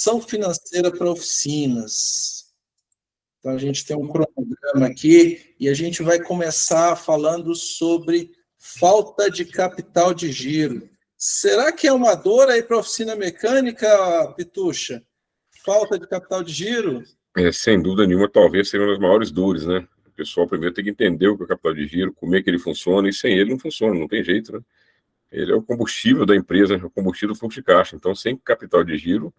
Ação financeira para oficinas. Então, a gente tem um cronograma aqui e a gente vai começar falando sobre falta de capital de giro. Será que é uma dor aí para a oficina mecânica, Pitucha? Falta de capital de giro? Sem dúvida nenhuma, talvez seja uma das maiores dores, né? O pessoal primeiro tem que entender o que é o capital de giro, como é que ele funciona, e sem ele não funciona, não tem jeito, né? Ele é o combustível da empresa, o combustível do fluxo de caixa. Então, sem capital de giro,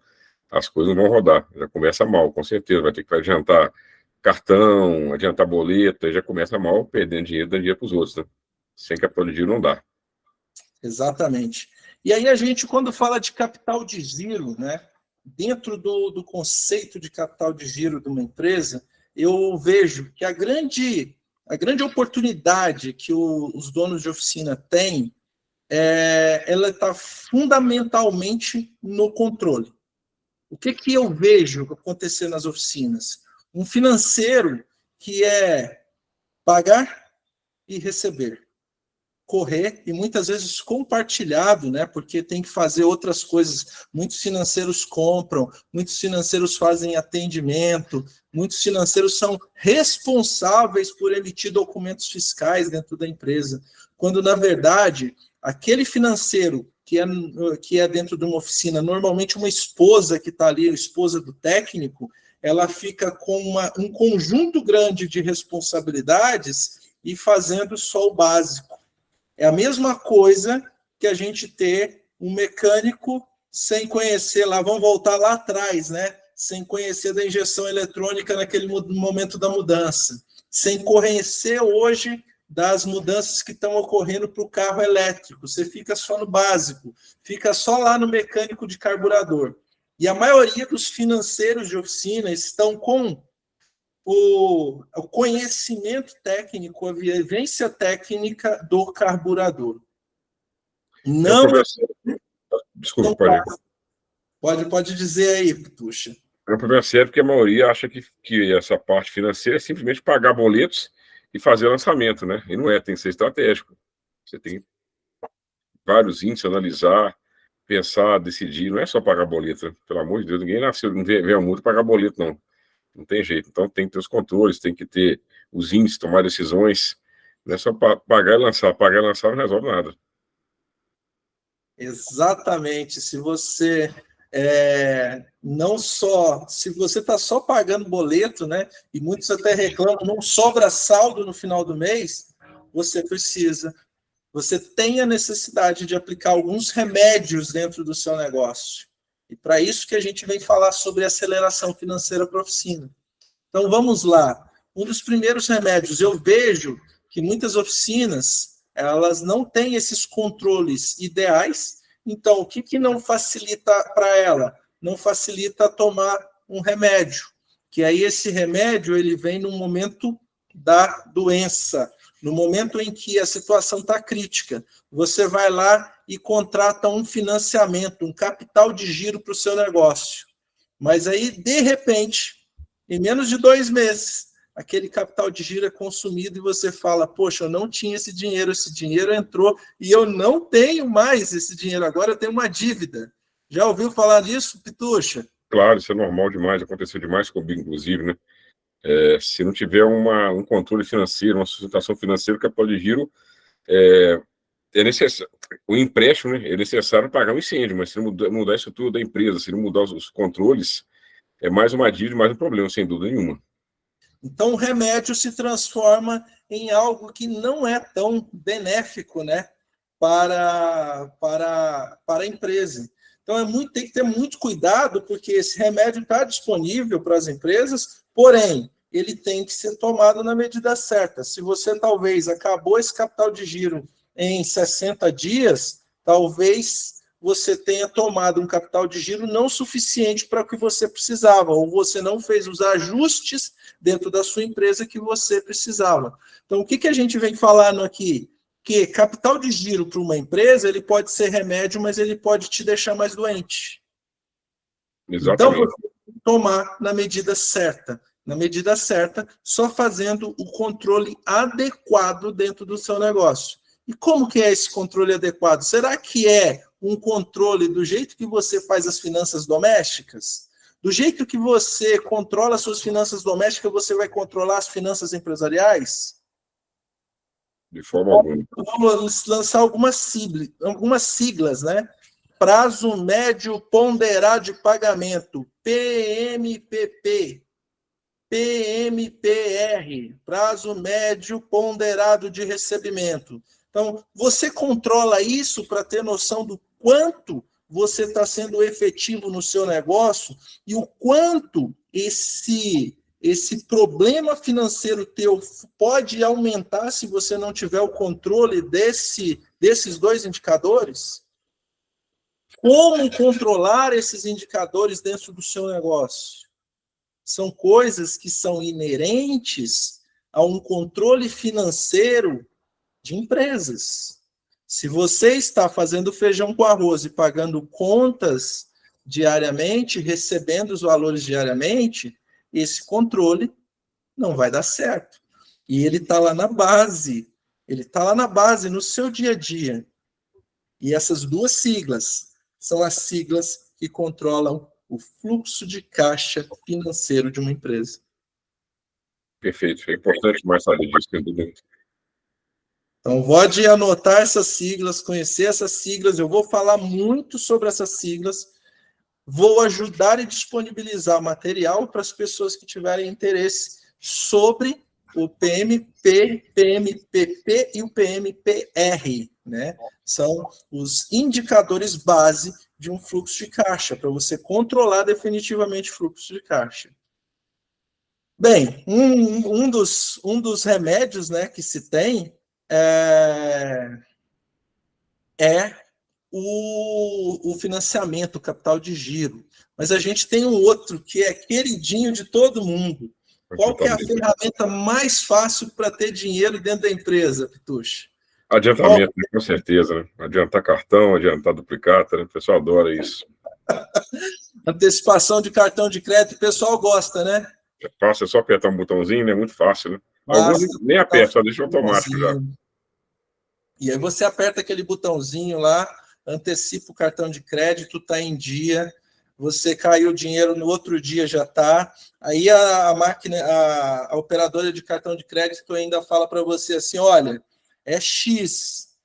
as coisas não vão rodar. Já começa mal, com certeza. Vai ter que adiantar cartão, adiantar boleta, já começa mal, perdendo dinheiro, dando dinheiro para os outros, né? Sem capital de giro não dá. Exatamente. E aí a gente, quando fala de capital de giro, né, dentro do conceito de capital de giro de uma empresa, eu vejo que a grande oportunidade que os donos de oficina têm, ela está fundamentalmente no controle. O que eu vejo acontecer nas oficinas? Um financeiro que é pagar e receber, correr e muitas vezes compartilhado, né? Porque tem que fazer outras coisas. Muitos financeiros compram, muitos financeiros fazem atendimento, muitos financeiros são responsáveis por emitir documentos fiscais dentro da empresa, quando na verdade aquele financeiro que é dentro de uma oficina, normalmente uma esposa que está ali, a esposa do técnico, ela fica com um conjunto grande de responsabilidades e fazendo só o básico. É a mesma coisa que a gente ter um mecânico sem conhecer lá, vamos voltar lá atrás, né? Sem conhecer da injeção eletrônica naquele momento da mudança, sem conhecer hoje das mudanças que estão ocorrendo para o carro elétrico. Você fica só no básico, fica só lá no mecânico de carburador. E a maioria dos financeiros de oficina estão com o conhecimento técnico, a vivência técnica do carburador. Não. Desculpa, pode dizer aí, Puxa. É um problema sério porque a maioria acha que essa parte financeira é simplesmente pagar boletos e fazer lançamento, né? E não é, tem que ser estratégico. Você tem vários índices, analisar, pensar, decidir. Não é só pagar boleto, né? Pelo amor de Deus, ninguém nasceu, não vê a multa pagar boleto, não. Não tem jeito. Então tem que ter os controles, tem que ter os índices, tomar decisões. Não é só pagar e lançar. Pagar e lançar não resolve nada. Exatamente. Se você não só, se você está só pagando boleto, né? E muitos até reclamam, não sobra saldo no final do mês, você tem a necessidade de aplicar alguns remédios dentro do seu negócio. E para isso que a gente vem falar sobre aceleração financeira para a oficina. Então vamos lá. Um dos primeiros remédios, eu vejo que muitas oficinas, elas não têm esses controles ideais. Então, o que não facilita para ela? Não facilita tomar um remédio, que aí esse remédio ele vem no momento da doença, no momento em que a situação está crítica. Você vai lá e contrata um financiamento, um capital de giro para o seu negócio. Mas aí, de repente, em menos de 2 meses, aquele capital de giro é consumido e você fala, poxa, eu não tinha esse dinheiro entrou e eu não tenho mais esse dinheiro, agora eu tenho uma dívida. Já ouviu falar disso, Pitucha? Claro, isso é normal demais, aconteceu demais comigo, inclusive, né? Se não tiver um controle financeiro, uma sustentação financeira, o capital de giro é necessário. O empréstimo, né, é necessário pagar um incêndio, mas se não mudar isso tudo da empresa, se não mudar os controles, é mais uma dívida, mais um problema, sem dúvida nenhuma. Então, o remédio se transforma em algo que não é tão benéfico, né, para a empresa. Então, tem que ter muito cuidado, porque esse remédio está disponível para as empresas, porém, ele tem que ser tomado na medida certa. Se você, talvez, acabou esse capital de giro em 60 dias, talvez você tenha tomado um capital de giro não suficiente para o que você precisava, ou você não fez os ajustes dentro da sua empresa que você precisava. Então, o que a gente vem falando aqui? Que capital de giro para uma empresa, ele pode ser remédio, mas ele pode te deixar mais doente. Exatamente. Então, você tem que tomar na medida certa. Na medida certa, só fazendo o controle adequado dentro do seu negócio. E como que é esse controle adequado? Será que é um controle do jeito que você faz as finanças domésticas? Do jeito que você controla as suas finanças domésticas, você vai controlar as finanças empresariais? De forma alguma. Vamos lançar algumas siglas, né? Prazo médio ponderado de pagamento, PMPP, PMPR, prazo médio ponderado de recebimento. Então, você controla isso para ter noção do quanto você está sendo efetivo no seu negócio e o quanto esse problema financeiro teu pode aumentar se você não tiver o controle desses dois indicadores? Como controlar esses indicadores dentro do seu negócio? São coisas que são inerentes a um controle financeiro de empresas. Se você está fazendo feijão com arroz e pagando contas diariamente, recebendo os valores diariamente, esse controle não vai dar certo. E ele está lá na base, no seu dia a dia. E essas duas siglas são as siglas que controlam o fluxo de caixa financeiro de uma empresa. Perfeito. É importante mais saber disso. Então, pode anotar essas siglas, conhecer essas siglas. Eu vou falar muito sobre essas siglas. Vou ajudar e disponibilizar material para as pessoas que tiverem interesse sobre o PMP, PMPP e o PMPR, né? São os indicadores base de um fluxo de caixa, para você controlar definitivamente o fluxo de caixa. Bem, um dos remédios, né, que se tem é o financiamento, o capital de giro. Mas a gente tem um outro que é queridinho de todo mundo. Qual que é a ferramenta mais fácil para ter dinheiro dentro da empresa, Pitucha? Adiantamento, com certeza, né? Adiantar cartão, adiantar duplicata, né? O pessoal adora isso. Antecipação de cartão de crédito, o pessoal gosta, né? É fácil, é só apertar um botãozinho, né? É muito fácil, né? Alguns nem apertam, só deixa automático já. E aí você aperta aquele botãozinho lá, antecipa o cartão de crédito, está em dia, você caiu o dinheiro no outro dia, já está. Aí a máquina, a operadora de cartão de crédito ainda fala para você assim, olha, é X.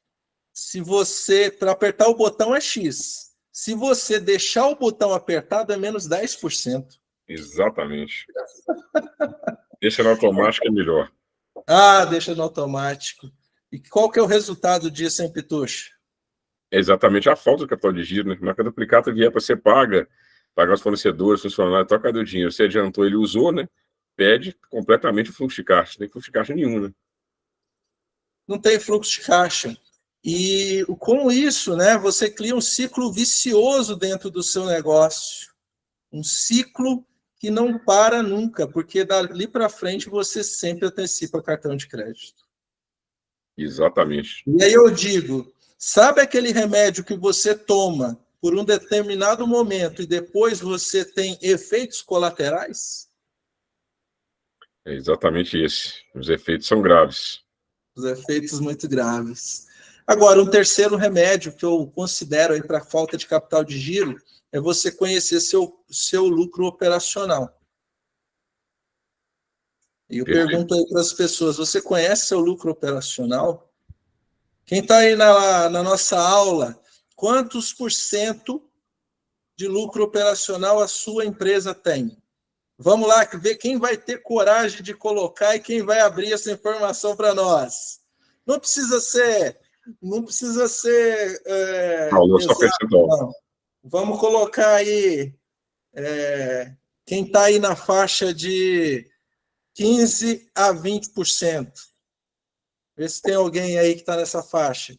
Se você, para apertar o botão é X. Se você deixar o botão apertado, é menos 10%. Exatamente. Deixa no automático é melhor. Ah, deixa no automático. E qual que é o resultado disso, hein, Pitucha? É exatamente a falta do capital de giro, né? Na hora que a duplicata vier para você pagar os fornecedores, funcionários, toca do dinheiro. Você adiantou, ele usou, né? Perde completamente o fluxo de caixa. Não tem fluxo de caixa nenhum, né? Não tem fluxo de caixa. E com isso, né, você cria um ciclo vicioso dentro do seu negócio. Um ciclo que não para nunca, porque dali para frente você sempre antecipa cartão de crédito. Exatamente. E aí eu digo, sabe aquele remédio que você toma por um determinado momento e depois você tem efeitos colaterais? É exatamente esse. Os efeitos são graves. Os efeitos muito graves. Agora, um terceiro remédio que eu considero aí para falta de capital de giro é você conhecer seu lucro operacional. E eu pergunto aí para as pessoas, você conhece seu lucro operacional? Quem está aí na nossa aula, quantos por cento de lucro operacional a sua empresa tem? Vamos lá ver quem vai ter coragem de colocar e quem vai abrir essa informação para nós. Não precisa ser exato, não. Vamos colocar aí quem está aí na faixa de 15% a 20%. Vê se tem alguém aí que está nessa faixa,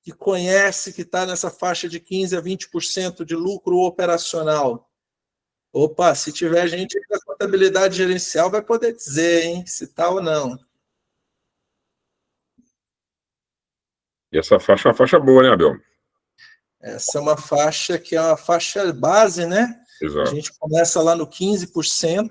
que conhece que está nessa faixa de 15% a 20% de lucro operacional. Opa, se tiver gente da contabilidade gerencial, vai poder dizer, hein, se está ou não. E essa faixa é uma faixa boa, né, Abel? Essa é uma faixa que é uma faixa base, né? Exato. A gente começa lá no 15%,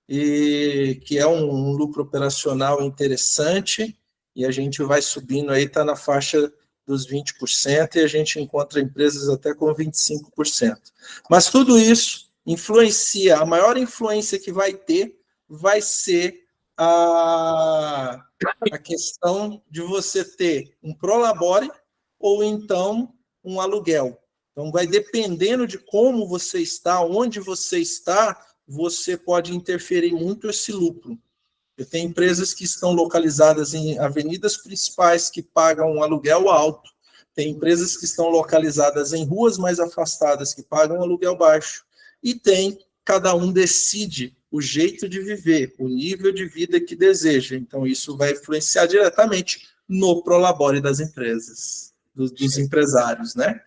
e que é um lucro operacional interessante, e a gente vai subindo aí, está na faixa dos 20%, e a gente encontra empresas até com 25%. Mas tudo isso a maior influência que vai ter vai ser a questão de você ter um prolabore ou então um aluguel. Então, vai dependendo de como você está, onde você está, você pode interferir muito esse lucro. Eu tenho empresas que estão localizadas em avenidas principais que pagam um aluguel alto. Tem empresas que estão localizadas em ruas mais afastadas que pagam um aluguel baixo. E cada um decide o jeito de viver, o nível de vida que deseja. Então, isso vai influenciar diretamente no prolabore das empresas, dos empresários, né?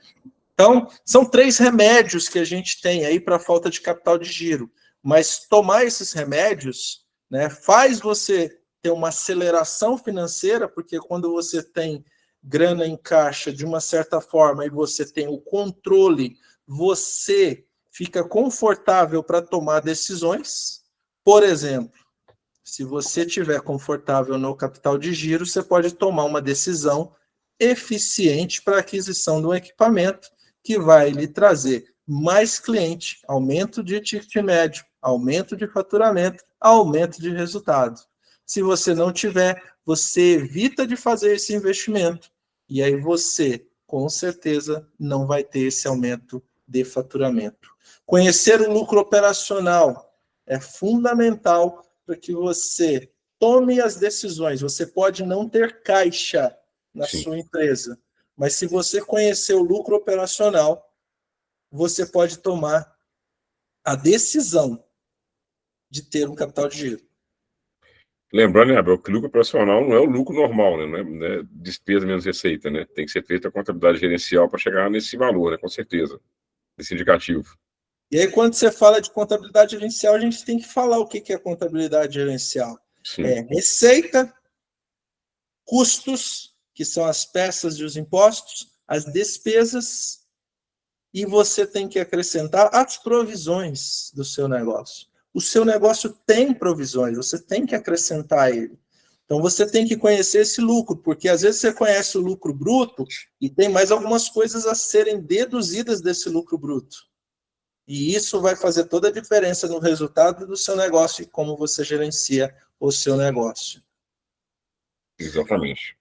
Então, são 3 remédios que a gente tem aí para a falta de capital de giro. Mas tomar esses remédios, né, faz você ter uma aceleração financeira, porque quando você tem grana em caixa de uma certa forma e você tem o controle, você fica confortável para tomar decisões. Por exemplo, se você estiver confortável no capital de giro, você pode tomar uma decisão eficiente para a aquisição de um equipamento que vai lhe trazer mais cliente, aumento de ticket médio, aumento de faturamento, aumento de resultado. Se você não tiver, você evita de fazer esse investimento e aí você, com certeza, não vai ter esse aumento de faturamento. Conhecer o lucro operacional é fundamental para que você tome as decisões. Você pode não ter caixa na sua empresa, mas se você conhecer o lucro operacional, você pode tomar a decisão de ter um capital de giro. Lembrando, né, Abel, que o lucro operacional não é o lucro normal, né? Não é despesa menos receita, né? Tem que ser feita a contabilidade gerencial para chegar nesse valor, né? Com certeza, nesse indicativo. E aí, quando você fala de contabilidade gerencial, a gente tem que falar o que é contabilidade gerencial. Sim. É receita, custos, que são as peças e os impostos, as despesas, e você tem que acrescentar as provisões do seu negócio. O seu negócio tem provisões, você tem que acrescentar ele. Então, você tem que conhecer esse lucro, porque às vezes você conhece o lucro bruto e tem mais algumas coisas a serem deduzidas desse lucro bruto. E isso vai fazer toda a diferença no resultado do seu negócio e como você gerencia o seu negócio. Exatamente.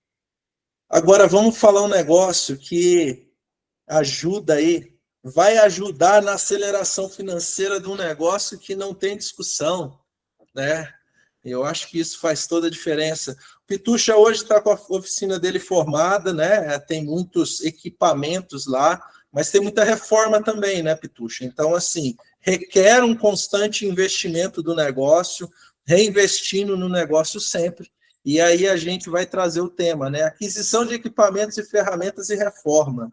Agora, vamos falar um negócio que ajuda aí, vai ajudar na aceleração financeira de um negócio que não tem discussão, né? Eu acho que isso faz toda a diferença. O Pitucha hoje está com a oficina dele formada, né? Tem muitos equipamentos lá, mas tem muita reforma também, né, Pitucha? Então, assim, requer um constante investimento do negócio, reinvestindo no negócio sempre. E aí a gente vai trazer o tema, né? Aquisição de equipamentos e ferramentas e reforma.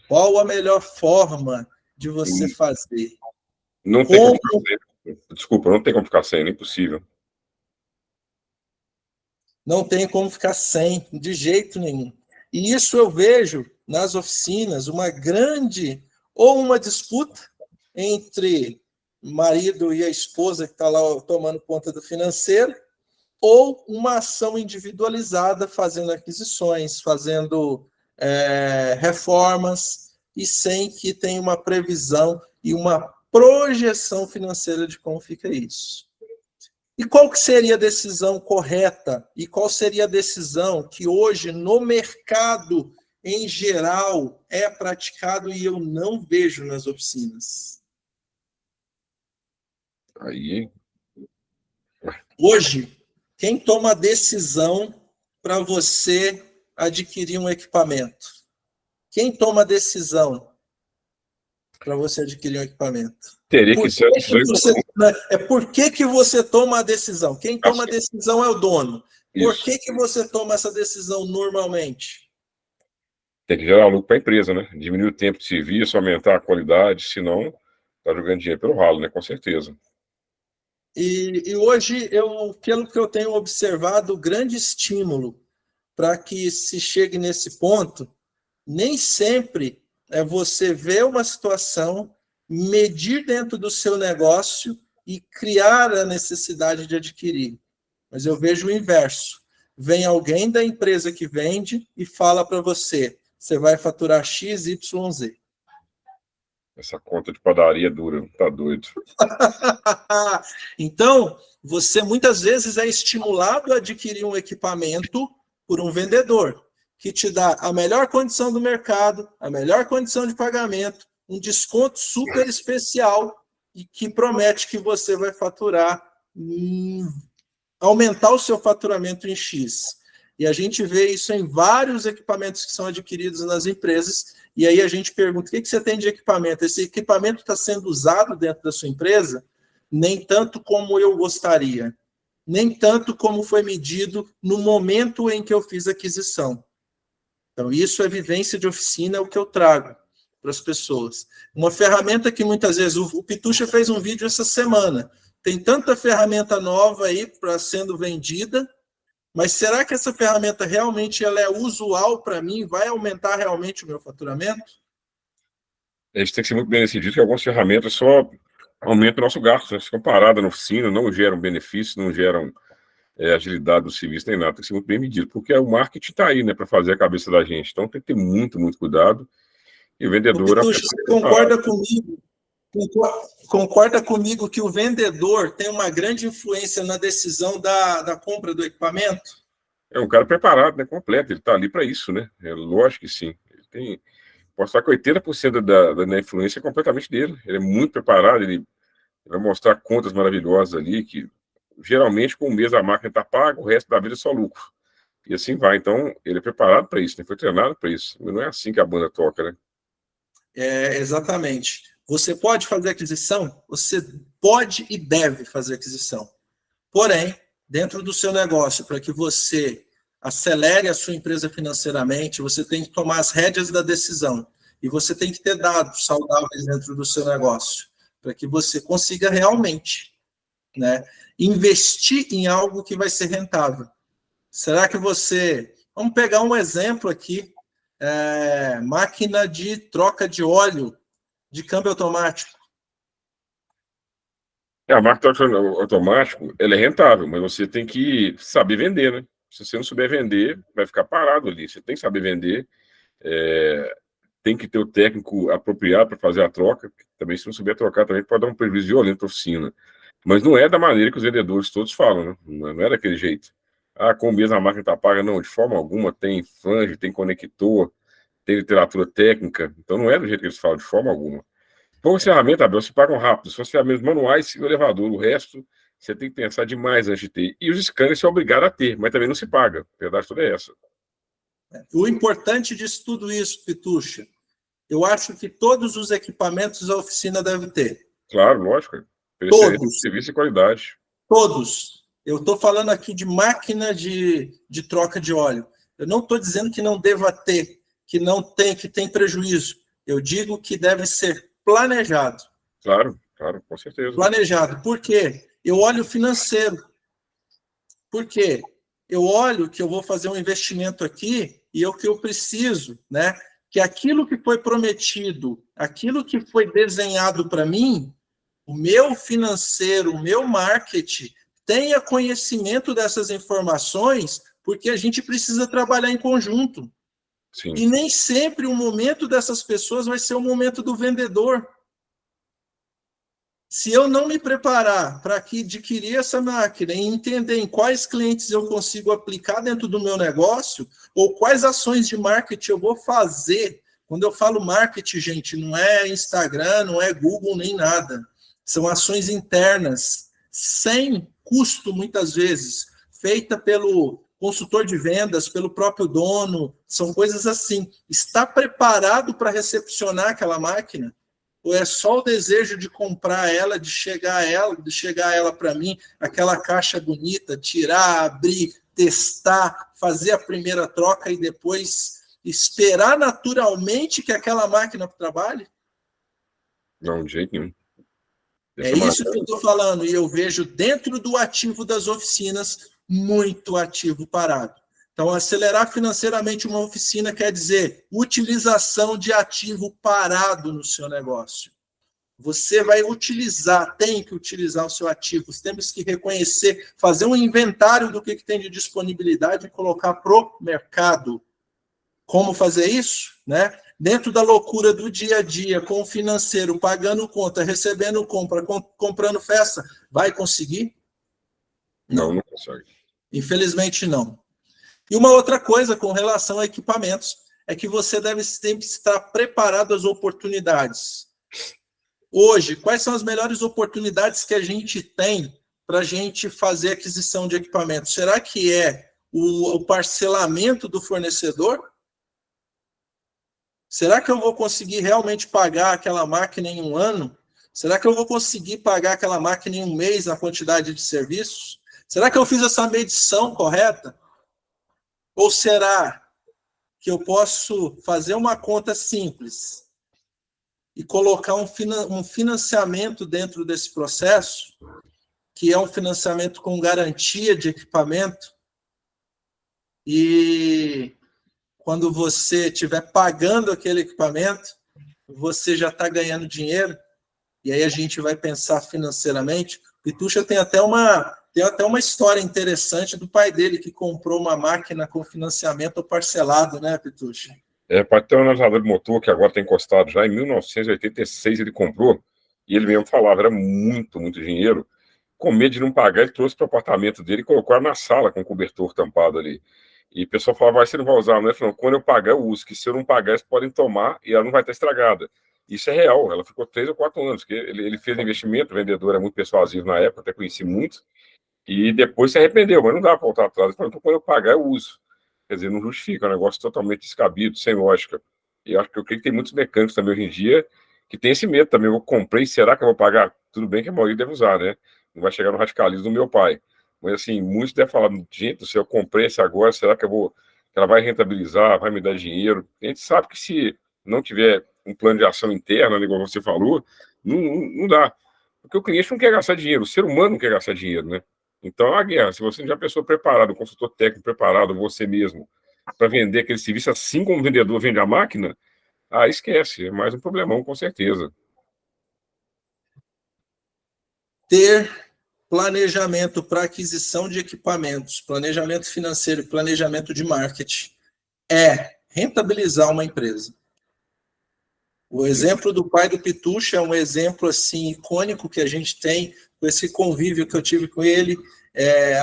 Qual a melhor forma de você fazer? Não tem como ficar sem. Desculpa, não tem como ficar sem, é impossível. Não tem como ficar sem, de jeito nenhum. E isso eu vejo nas oficinas, uma grande, ou uma disputa entre o marido e a esposa que está lá tomando conta do financeiro, ou uma ação individualizada, fazendo aquisições, fazendo reformas, e sem que tenha uma previsão e uma projeção financeira de como fica isso. E qual que seria a decisão correta? E qual seria a decisão que hoje, no mercado em geral, é praticado e eu não vejo nas oficinas? Aí, Hoje, quem toma a decisão para você adquirir um equipamento? Quem toma a decisão para você adquirir um equipamento? teria que ser a decisão. Por que você toma a decisão? Quem toma a decisão é o dono. Por que você toma essa decisão normalmente? Tem que gerar lucro para a empresa, né? Diminuir o tempo de serviço, aumentar a qualidade, senão está jogando dinheiro pelo ralo, né? Com certeza. E hoje, pelo que eu tenho observado, o grande estímulo para que se chegue nesse ponto, nem sempre é você ver uma situação, medir dentro do seu negócio e criar a necessidade de adquirir. Mas eu vejo o inverso. Vem alguém da empresa que vende e fala para você, você vai faturar X, Y, Z. Essa conta de padaria dura, tá doido. Então, você muitas vezes é estimulado a adquirir um equipamento por um vendedor, que te dá a melhor condição do mercado, a melhor condição de pagamento, um desconto super especial e que promete que você vai faturar, aumentar o seu faturamento em X. E a gente vê isso em vários equipamentos que são adquiridos nas empresas, e aí a gente pergunta, o que você tem de equipamento? Esse equipamento está sendo usado dentro da sua empresa? Nem tanto como eu gostaria, nem tanto como foi medido no momento em que eu fiz a aquisição. Então, isso é vivência de oficina, é o que eu trago para as pessoas. Uma ferramenta que muitas vezes, o Pitucha fez um vídeo essa semana, tem tanta ferramenta nova aí para sendo vendida, mas será que essa ferramenta realmente ela é usual para mim? Vai aumentar realmente o meu faturamento? A gente tem que ser muito bem decidido que algumas ferramentas só aumentam o nosso gasto, né? Se comparada na oficina, não geram benefício, não geram agilidade do serviço, nem nada. Tem que ser muito bem medido, porque o marketing está aí, né, para fazer a cabeça da gente. Então tem que ter muito, muito cuidado. E o vendedor... Pitucha, você concorda comigo? Concorda comigo que o vendedor tem uma grande influência na decisão da compra do equipamento? É um cara preparado, né, completo. Ele está ali para isso, né? É lógico que sim. Ele tem... Posso falar que 80% da influência é completamente dele. Ele é muito preparado, ele vai mostrar contas maravilhosas ali, que geralmente com o mês a máquina está paga, o resto da vida é só lucro. E assim vai. Então, ele é preparado para isso, né? Foi treinado para isso. Mas não é assim que a banda toca, né? Exatamente. Você pode fazer aquisição? Você pode e deve fazer aquisição. Porém, dentro do seu negócio, para que você acelere a sua empresa financeiramente, você tem que tomar as rédeas da decisão. E você tem que ter dados saudáveis dentro do seu negócio, para que você consiga realmente, né, investir em algo que vai ser rentável. Será que você... Vamos pegar um exemplo aqui, máquina de troca de óleo de câmbio automático. A máquina automático, ela é rentável, mas você tem que saber vender, né? Se você não souber vender, vai ficar parado ali. Você tem que saber vender, tem que ter o técnico apropriado para fazer a troca. Também, se não souber trocar, também pode dar um prejuízo violento para a oficina. Mas não é da maneira que os vendedores todos falam, né? Não é daquele jeito. Ah, com o mês a máquina está paga. Não, de forma alguma. Tem flange, tem conector, tem literatura técnica. Então não é do jeito que eles falam, de forma alguma. Poucas ferramentas, Abel, se pagam rápido. São as ferramentas manuais e o elevador. O resto, você tem que pensar demais antes de ter. E os scanners você é obrigado a ter, mas também não se paga. A verdade toda é essa. O importante disso tudo isso, Pitucha, eu acho que todos os equipamentos a oficina deve ter. Claro, lógico. Todos. Serviço e qualidade. Todos. Eu estou falando aqui de máquina de troca de óleo. Eu não estou dizendo que não deva ter, que não tem, que tem prejuízo. Eu digo que deve ser planejado. Claro, claro, com certeza. Planejado. Por quê? Eu olho o financeiro. Por quê? Eu olho que eu vou fazer um investimento aqui e o que eu preciso, né? Que aquilo que foi prometido, aquilo que foi desenhado para mim, o meu financeiro, o meu marketing, tenha conhecimento dessas informações, porque a gente precisa trabalhar em conjunto. Sim. E nem sempre o momento dessas pessoas vai ser o momento do vendedor. Se eu não me preparar para adquirir essa máquina e entender em quais clientes eu consigo aplicar dentro do meu negócio, ou quais ações de marketing eu vou fazer, quando eu falo marketing, gente, não é Instagram, não é Google, nem nada. São ações internas, sem custo, muitas vezes, feita pelo consultor de vendas, pelo próprio dono, são coisas assim. Está preparado para recepcionar aquela máquina? Ou é só o desejo de comprar ela, de chegar ela para mim, aquela caixa bonita, tirar, abrir, testar, fazer a primeira troca e depois esperar naturalmente que aquela máquina trabalhe? Não, de jeito nenhum. É isso que eu estou falando, e eu vejo dentro do ativo das oficinas muito ativo parado. Então, acelerar financeiramente uma oficina quer dizer utilização de ativo parado no seu negócio. Você vai utilizar, tem que utilizar o seu ativo. Temos que reconhecer, fazer um inventário do que tem de disponibilidade e colocar para o mercado. Como fazer isso? Né? dentro da loucura do dia a dia, com o financeiro, pagando conta, recebendo compra, comprando festa, vai conseguir? Não, não consegue. Infelizmente, não. E uma outra coisa com relação a equipamentos é que você deve sempre estar preparado às oportunidades. Hoje, quais são as melhores oportunidades que a gente tem para a gente fazer aquisição de equipamentos? Será que é o parcelamento do fornecedor? Será que eu vou conseguir realmente pagar aquela máquina em um ano? Será que eu vou conseguir pagar aquela máquina em um mês na quantidade de serviços? Será que eu fiz essa medição correta? Ou será que eu posso fazer uma conta simples e colocar um financiamento dentro desse processo, que é um financiamento com garantia de equipamento, e quando você estiver pagando aquele equipamento, você já está ganhando dinheiro, e aí a gente vai pensar financeiramente. Pitucha tem até uma história interessante do pai dele, que comprou uma máquina com financiamento parcelado, né, Pitucha? Pode ter um analisador de motor que agora está encostado já. Em 1986 ele comprou, e ele mesmo falava, era muito, muito dinheiro. Com medo de não pagar, ele trouxe para o apartamento dele e colocou na sala com o cobertor tampado ali. E o pessoal falava, mas você não vai usar, não é? Falando, quando eu pagar, eu uso, que se eu não pagar, eles podem tomar e ela não vai estar estragada. Isso é real, ela ficou 3 ou 4 anos, porque ele fez investimento, o vendedor era muito persuasivo na época, até conheci muito, e depois se arrependeu, mas não dá para voltar atrás. Ele falou, então, quando eu pagar, eu uso. Quer dizer, não justifica, é um negócio totalmente descabido, sem lógica. E eu creio que tem muitos mecânicos também hoje em dia que tem esse medo também. Eu comprei, será que eu vou pagar? Tudo bem que a maioria deve usar, né? Não vai chegar no radicalismo do meu pai. Mas assim, muitos devem falar, gente, se eu comprei esse agora, será que ela vai rentabilizar, vai me dar dinheiro? A gente sabe que se não tiver um plano de ação interna, né, igual você falou, não dá. Porque o cliente não quer gastar dinheiro, o ser humano não quer gastar dinheiro, né? Então é uma guerra. Se você não já é uma pessoa preparada, um consultor técnico preparado, você mesmo, para vender aquele serviço, assim como o vendedor vende a máquina, esquece, é mais um problemão, com certeza. Ter planejamento para aquisição de equipamentos, planejamento financeiro e planejamento de marketing é rentabilizar uma empresa. O exemplo do pai do Pitucha é um exemplo assim icônico que a gente tem, com esse convívio que eu tive com ele.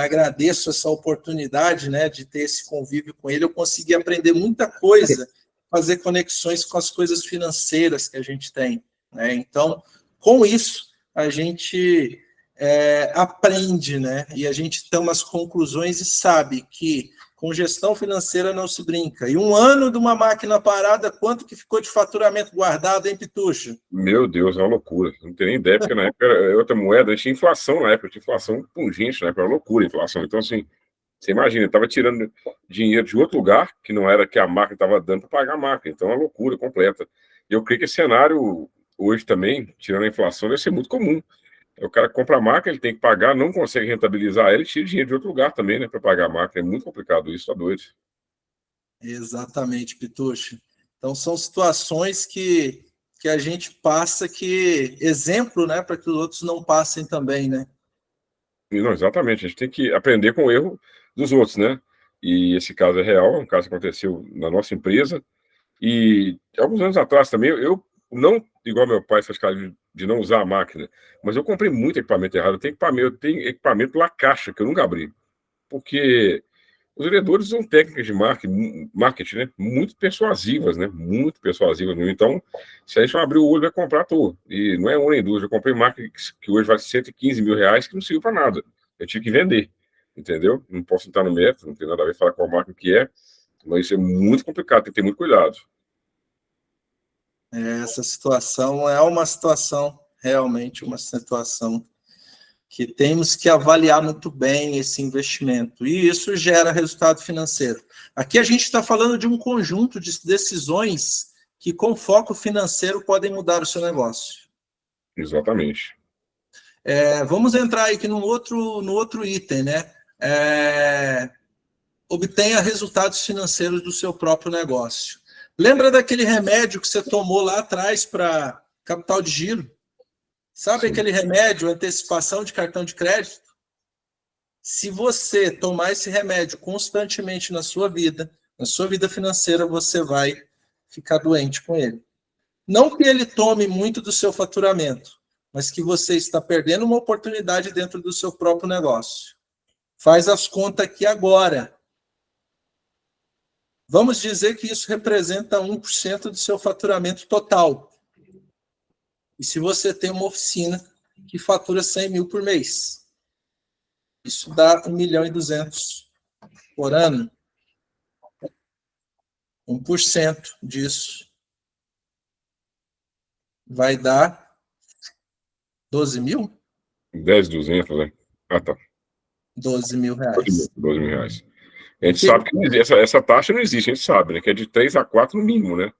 Agradeço essa oportunidade, né, de ter esse convívio com ele. Eu consegui aprender muita coisa, fazer conexões com as coisas financeiras que a gente tem, né? Então, com isso, a gente aprende, né? E a gente toma as conclusões e sabe que com gestão financeira não se brinca. E um ano de uma máquina parada, quanto que ficou de faturamento guardado, hein, Pitucha? Meu Deus, é uma loucura. Não tenho nem ideia, porque na época era outra moeda, a gente tinha inflação na época, tinha inflação pungente, na época era loucura a inflação. Então, assim, você imagina, estava tirando dinheiro de outro lugar, que não era que a marca estava dando para pagar a marca. Então, é uma loucura completa. E eu creio que esse cenário, hoje também, tirando a inflação, deve ser muito comum. O cara compra a marca, ele tem que pagar, não consegue rentabilizar, ele tira dinheiro de outro lugar também, né, para pagar a marca. É muito complicado isso, tá doido. Exatamente, Pitucha. Então, são situações que a gente passa, que exemplo, né, para que os outros não passem também, né? Não, exatamente, a gente tem que aprender com o erro dos outros, né? E esse caso é real, é um caso que aconteceu na nossa empresa. E alguns anos atrás também, eu não, igual meu pai, faz caso de não usar a máquina, mas eu comprei muito equipamento errado. Eu tenho equipamento lá caixa, que eu nunca abri. Porque os vendedores usam técnicas de marketing, né? Muito persuasivas, né? Muito persuasivas mesmo. Então, se a gente não abrir o olho, vai comprar à toa. E não é uma nem duas. Eu comprei máquina que hoje vale 115 mil reais, que não serviu para nada. Eu tive que vender, entendeu? Não posso entrar no método, não tem nada a ver falar qual máquina que é, mas isso é muito complicado, tem que ter muito cuidado. Essa situação é uma situação, realmente uma situação que temos que avaliar muito bem esse investimento, e isso gera resultado financeiro. Aqui a gente está falando de um conjunto de decisões que, com foco financeiro, podem mudar o seu negócio. Exatamente. Vamos entrar aqui no outro item, né? Obtenha resultados financeiros do seu próprio negócio. Lembra daquele remédio que você tomou lá atrás para capital de giro? Sabe Sim. aquele remédio, antecipação de cartão de crédito? Se você tomar esse remédio constantemente na sua vida financeira, você vai ficar doente com ele. Não que ele tome muito do seu faturamento, mas que você está perdendo uma oportunidade dentro do seu próprio negócio. Faz as contas aqui agora. Vamos dizer que isso representa 1% do seu faturamento total. E se você tem uma oficina que fatura 100 mil por mês, isso dá 1.200.000 por ano. 1% disso vai dar 12 mil? 10.200, né? Ah, tá. 12 mil 12 mil reais. A gente Porque sabe que essa taxa não existe, a gente sabe, né? Que é de 3 a 4 no mínimo, né?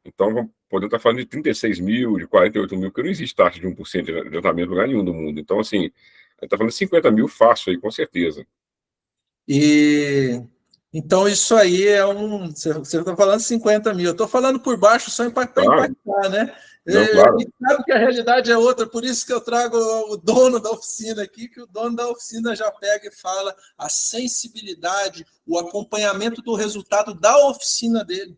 Então, podemos estar falando de 36 mil, de 48 mil, porque não existe taxa de 1% de adiantamento em lugar nenhum do mundo. Então, assim, a gente está falando de 50 mil fácil aí, com certeza. Então, isso aí é Você está falando 50 mil. Eu estou falando por baixo só para impactar, né? Não, claro. A gente sabe que a realidade é outra, por isso que eu trago o dono da oficina aqui, que o dono da oficina já pega e fala a sensibilidade, o acompanhamento do resultado da oficina dele.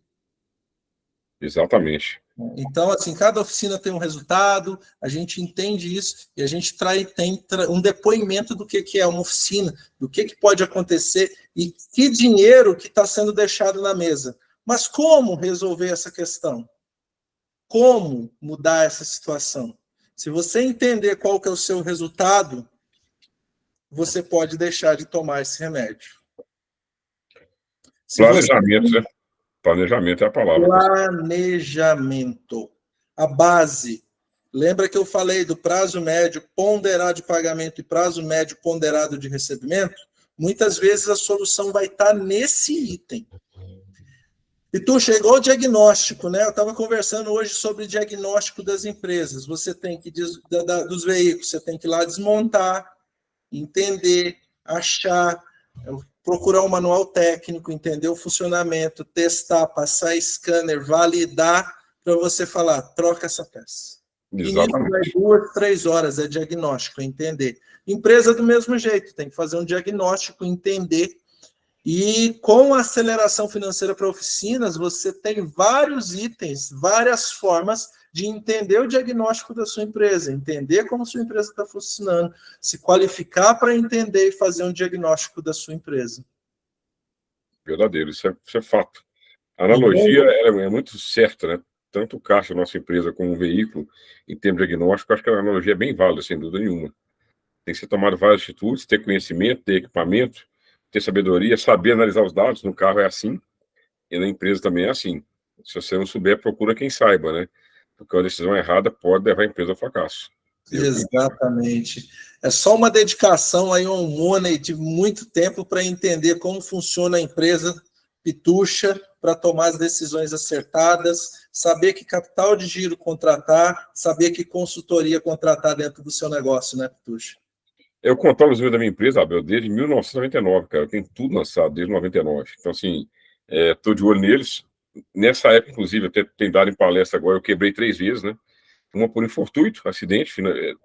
Exatamente. Então, assim, cada oficina tem um resultado, a gente entende isso e a gente tem um depoimento do que é uma oficina, do que pode acontecer e que dinheiro que está sendo deixado na mesa. Mas como resolver essa questão? Como mudar essa situação? Se você entender qual que é o seu resultado, você pode deixar de tomar esse remédio. Planejamento, né? Planejamento é a palavra. Planejamento. A base. Lembra que eu falei do prazo médio ponderado de pagamento e prazo médio ponderado de recebimento? Muitas vezes a solução vai estar nesse item. E tu chegou ao diagnóstico, né? Eu estava conversando hoje sobre diagnóstico das empresas. Você tem que, dos veículos, você tem que ir lá desmontar, entender, achar, procurar um manual técnico, entender o funcionamento, testar, passar scanner, validar, para você falar, troca essa peça. Exatamente. E 2, 3 horas é diagnóstico, entender. Empresa do mesmo jeito, tem que fazer um diagnóstico, entender. E com a aceleração financeira para oficinas, você tem vários itens, várias formas de entender o diagnóstico da sua empresa, entender como sua empresa está funcionando, se qualificar para entender e fazer um diagnóstico da sua empresa. Verdadeiro, isso é fato. A analogia é muito certa, né? Tanto o caixa da nossa empresa como o veículo, em termos de diagnóstico, acho que a analogia é bem válida, sem dúvida nenhuma. Tem que ser tomado várias atitudes, ter conhecimento, ter equipamento, ter sabedoria, saber analisar os dados. No carro é assim, e na empresa também é assim. Se você não souber, procura quem saiba, né? Porque uma decisão errada pode levar a empresa ao fracasso. Exatamente. É só uma dedicação aí, um money de muito tempo para entender como funciona a empresa Pitucha, para tomar as decisões acertadas, saber que capital de giro contratar, saber que consultoria contratar dentro do seu negócio, né, Pitucha? Eu controlo os meus da minha empresa, Abel, desde 1999, cara. Eu tenho tudo lançado desde 99. Então, assim, estou de olho neles. Nessa época, inclusive, até tem dado em palestra agora, eu quebrei 3 vezes, né? Uma por infortuito, acidente,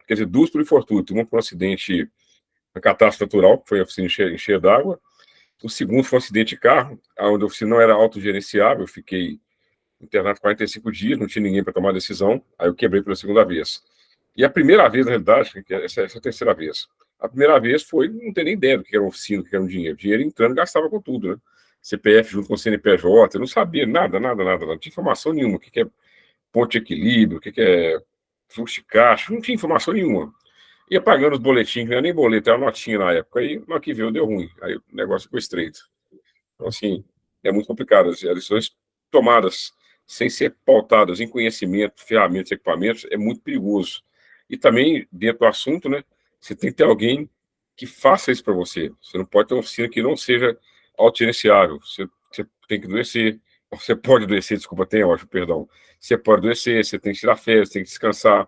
quer dizer, 2 por infortuito. Uma por um acidente, uma catástrofe natural, que foi a oficina encher d'água. O segundo foi um acidente de carro, onde a oficina não era autogerenciável. Eu fiquei internado 45 dias, não tinha ninguém para tomar decisão. Aí eu quebrei pela segunda vez. E a primeira vez, na realidade, essa é a terceira vez. A primeira vez foi, não ter nem ideia do que era uma oficina, do que era um dinheiro. Dinheiro entrando, gastava com tudo, né? CPF junto com o CNPJ, eu não sabia nada, não tinha informação nenhuma. O que é ponto de equilíbrio, o que é fluxo de caixa, não tinha informação nenhuma. Ia pagando os boletins, não era nem boleto, era notinha na época. Aí, na que veio, deu ruim. Aí o negócio ficou estreito. Então, assim, é muito complicado. As decisões tomadas sem ser pautadas em conhecimento, ferramentas, equipamentos, é muito perigoso. E também, dentro do assunto, né, você tem que ter alguém que faça isso para você. Você não pode ter uma oficina que não seja autogerenciável. Você tem que adoecer. Você pode adoecer, desculpa, tem, eu acho, perdão. Você pode adoecer, você tem que tirar férias, tem que descansar,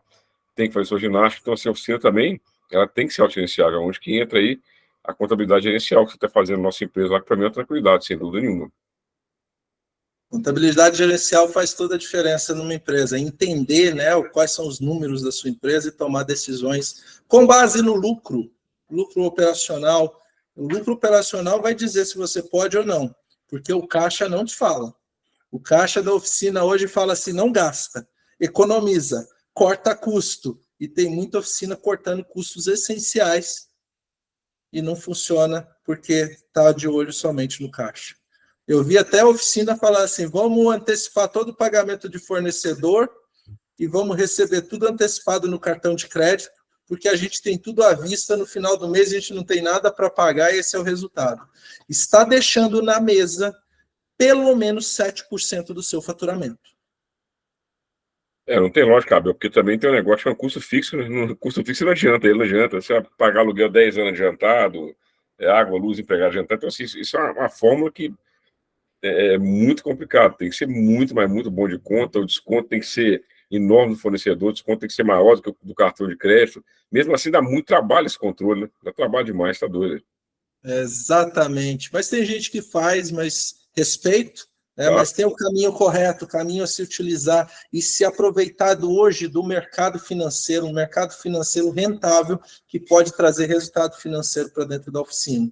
tem que fazer sua ginástica. Então, assim, a oficina também, ela tem que ser autogerenciável. Onde que entra aí a contabilidade gerencial que você está fazendo na nossa empresa lá, que para mim é uma tranquilidade, sem dúvida nenhuma. Contabilidade gerencial faz toda a diferença numa empresa. Entender, né, quais são os números da sua empresa e tomar decisões com base no lucro operacional. O lucro operacional vai dizer se você pode ou não, porque o caixa não te fala. O caixa da oficina hoje fala assim, não gasta, economiza, corta custo. E tem muita oficina cortando custos essenciais e não funciona porque está de olho somente no caixa. Eu vi até a oficina falar assim, vamos antecipar todo o pagamento de fornecedor e vamos receber tudo antecipado no cartão de crédito, porque a gente tem tudo à vista, no final do mês a gente não tem nada para pagar e esse é o resultado. Está deixando na mesa pelo menos 7% do seu faturamento. Não tem lógica, Abel, porque também tem um negócio que é um custo fixo, né? Custo fixo não adianta, ele não adianta. Você vai pagar aluguel 10 anos adiantado, água, luz, empregado adiantado. Então, assim, isso é uma fórmula que é muito complicado. Tem que ser muito, mas muito bom de conta. O desconto tem que ser enorme do fornecedor, o desconto tem que ser maior do que o do cartão de crédito. Mesmo assim, dá muito trabalho esse controle, né? Dá trabalho demais, tá doido. Exatamente. Mas tem gente que faz, mas respeito, né? Tá? Mas tem o caminho correto, o caminho a se utilizar e se aproveitar hoje do mercado financeiro, um mercado financeiro rentável que pode trazer resultado financeiro para dentro da oficina.